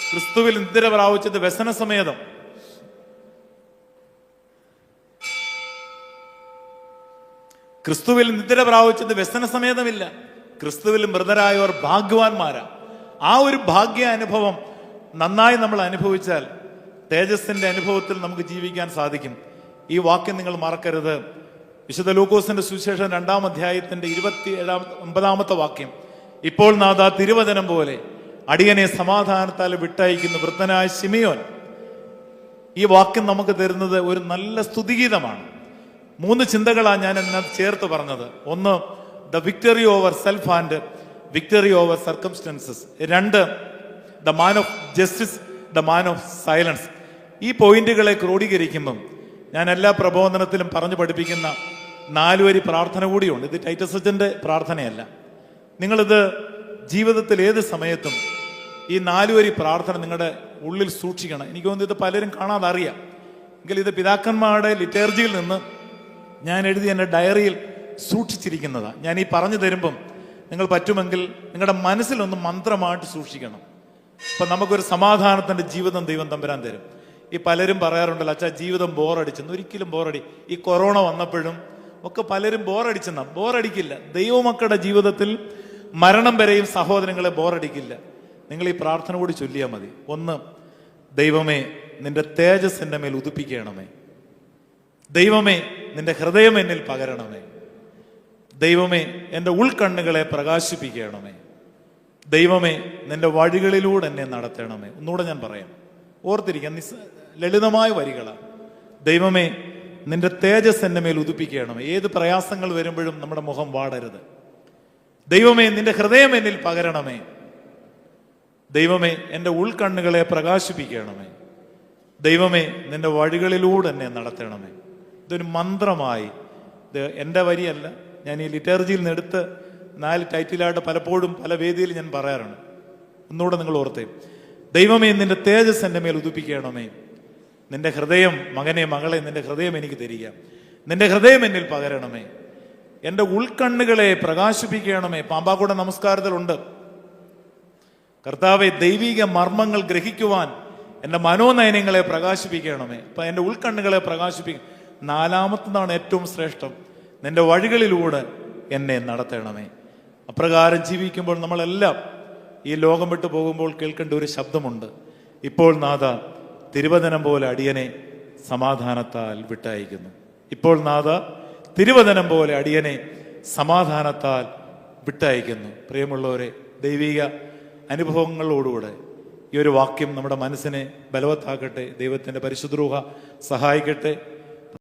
ക്രിസ്തുവിൽ നിദ്ര പ്രാപിച്ചത് വ്യസന സമേതം. ക്രിസ്തുവിൽ നിദ്ര പ്രാപിച്ചത് വ്യസന സമേതമില്ല. ക്രിസ്തുവിൽ മൃതരായവർ ഭാഗ്യവാന്മാരാ. ആ ഒരു ഭാഗ്യ അനുഭവം നന്നായി നമ്മൾ അനുഭവിച്ചാൽ തേജസ്സിന്റെ അനുഭവത്തിൽ നമുക്ക് ജീവിക്കാൻ സാധിക്കും. ഈ വാക്യം നിങ്ങൾ മറക്കരുത്. വിശുദ്ധ ലൂക്കോസിന്റെ സുവിശേഷം 2-ാം അധ്യായത്തിന്റെ 27-ാമത്തെ വാക്യം: ഇപ്പോൾ നാഥ തിരുവചനം പോലെ അടിയനെ സമാധാനത്താൽ വിട്ടയക്കുന്ന വൃദ്ധനായ ശിമിയോൻ. ഈ വാക്യം നമുക്ക് തരുന്നത് ഒരു നല്ല സ്തുതിഗീതമാണ്. 3 ചിന്തകളാണ് ഞാൻ ഇതിനകത്ത് ചേർത്ത് പറഞ്ഞത്. ഒന്ന്, the victory over self and victory over circumstances. 2, the man of justice, the man of silence. ഈ പോയിന്റുകളെ ക്രോഡീകരിക്കുമ്പം ഞാൻ എല്ലാ പ്രബോധനത്തിലും പറഞ്ഞു പഠിപ്പിക്കുന്ന 4 വരി പ്രാർത്ഥന കൂടിയുണ്ട്. ഇത് ടൈറ്റസ് അച്ഛൻ്റെ പ്രാർത്ഥനയല്ല. നിങ്ങളിത് ജീവിതത്തിൽ ഏത് സമയത്തും ഈ 4 വരി പ്രാർത്ഥന നിങ്ങളുടെ ഉള്ളിൽ സൂക്ഷിക്കണം. എനിക്ക് തോന്നുന്നു ഇത് പലരും കാണാതെ അറിയാം. എങ്കിൽ ഇത് പിതാക്കന്മാരുടെ ലിറ്റർജിയിൽ നിന്ന് ഞാൻ എഴുതി എൻ്റെ ഡയറിയിൽ സൂക്ഷിച്ചിരിക്കുന്നതാണ്. ഞാൻ ഈ പറഞ്ഞു തരുമ്പം നിങ്ങൾ പറ്റുമെങ്കിൽ നിങ്ങളുടെ മനസ്സിലൊന്ന് മന്ത്രമായിട്ട് സൂക്ഷിക്കണം. അപ്പം നമുക്കൊരു സമാധാനത്തിൻ്റെ ജീവിതം ദൈവം തമ്പുരാൻ തരും. ഈ പലരും പറയാറുണ്ടല്ലോ, അച്ഛാ ജീവിതം ബോറടിച്ചെന്ന്. ഒരിക്കലും ബോറടി. ഈ കൊറോണ വന്നപ്പോഴും ഒക്കെ പലരും ബോറടിച്ചെന്നാ. ബോറടിക്കില്ല. ദൈവമക്കളുടെ ജീവിതത്തിൽ മരണം വരെയും സഹോദരങ്ങളെ ബോറടിക്കില്ല. നിങ്ങൾ ഈ പ്രാർത്ഥന കൂടി ചൊല്ലിയാൽ മതി. 1, ദൈവമേ നിന്റെ തേജസ് എൻ്റെ മേൽ ഉദിപ്പിക്കണമേ. ദൈവമേ നിന്റെ ഹൃദയം എന്നിൽ പകരണമേ. ദൈവമേ എൻ്റെ ഉൾക്കണ്ണുകളെ പ്രകാശിപ്പിക്കണമേ. ദൈവമേ നിന്റെ വഴികളിലൂടെ എന്നെ നടത്തണമേ. ഒന്നുകൂടെ ഞാൻ പറയാം, ഓർത്തിരിക്കാം. ലളിതമായ വരികളാണ്. ദൈവമേ നിന്റെ തേജസ് എൻ്റെ മേൽ ഉദിപ്പിക്കണമേ. ഏത് പ്രയാസങ്ങൾ വരുമ്പോഴും നമ്മുടെ മുഖം വാടരുത്. ദൈവമേ നിന്റെ ഹൃദയം എന്നിൽ പകരണമേ. ദൈവമേ എൻ്റെ ഉൾക്കണ്ണുകളെ പ്രകാശിപ്പിക്കണമേ. ദൈവമേ നിന്റെ വഴികളിലൂടെ എന്നെ നടത്തണമേ. ഇതൊരു മന്ത്രമായി, ഇത് എൻ്റെ വരിയല്ല, ഞാൻ ഈ ലിറ്റർജിയിൽ നിന്ന് എടുത്ത് 4 ടൈറ്റിലായിട്ട് പലപ്പോഴും പല വേദിയിൽ ഞാൻ പറയാറുണ്ട്. ഒന്നുകൂടെ നിങ്ങൾ ഓർത്തേ: ദൈവമേ നിന്റെ തേജസ് എൻ്റെ മേൽ ഉദിപ്പിക്കണമേ. നിന്റെ ഹൃദയം, മകനെ മകളെ, നിന്റെ ഹൃദയം എനിക്ക് തരിക. നിന്റെ ഹൃദയം എന്നിൽ പകരണമേ. എൻ്റെ ഉൾക്കണ്ണുകളെ പ്രകാശിപ്പിക്കണമേ. പാമ്പാക്കുട നമസ്കാരത്തിലുണ്ട്, കർത്താവെ, ദൈവിക മർമ്മങ്ങൾ ഗ്രഹിക്കുവാൻ എൻ്റെ മനോനയനങ്ങളെ പ്രകാശിപ്പിക്കണമേ. ഇപ്പം എൻ്റെ ഉൾക്കണ്ണുകളെ പ്രകാശിപ്പിക്കണം. നാലാമത്തതാണ് ഏറ്റവും ശ്രേഷ്ഠം, നിന്റെ വഴികളിലൂടെ എന്നെ നടത്തണമേ. അപ്രകാരം ജീവിക്കുമ്പോൾ നമ്മളെല്ലാം ഈ ലോകം വിട്ടു പോകുമ്പോൾ കേൾക്കേണ്ട ഒരു ശബ്ദമുണ്ട്. ഇപ്പോൾ നാഥ, തിരുവചനം പോലെ അടിയനെ സമാധാനത്താൽ വിട്ടയക്കുന്നു. ഇപ്പോൾ നാഥ, തിരുവചനം പോലെ അടിയനെ സമാധാനത്താൽ വിട്ടയക്കുന്നു. പ്രിയമുള്ളവരെ, ദൈവിക അനുഭവങ്ങളോടുകൂടെ ഈ ഒരു വാക്യം നമ്മുടെ മനസ്സിനെ ബലവത്താക്കട്ടെ. ദൈവത്തിൻ്റെ പരിശുദ്ധ രൂഹ സഹായിക്കട്ടെ.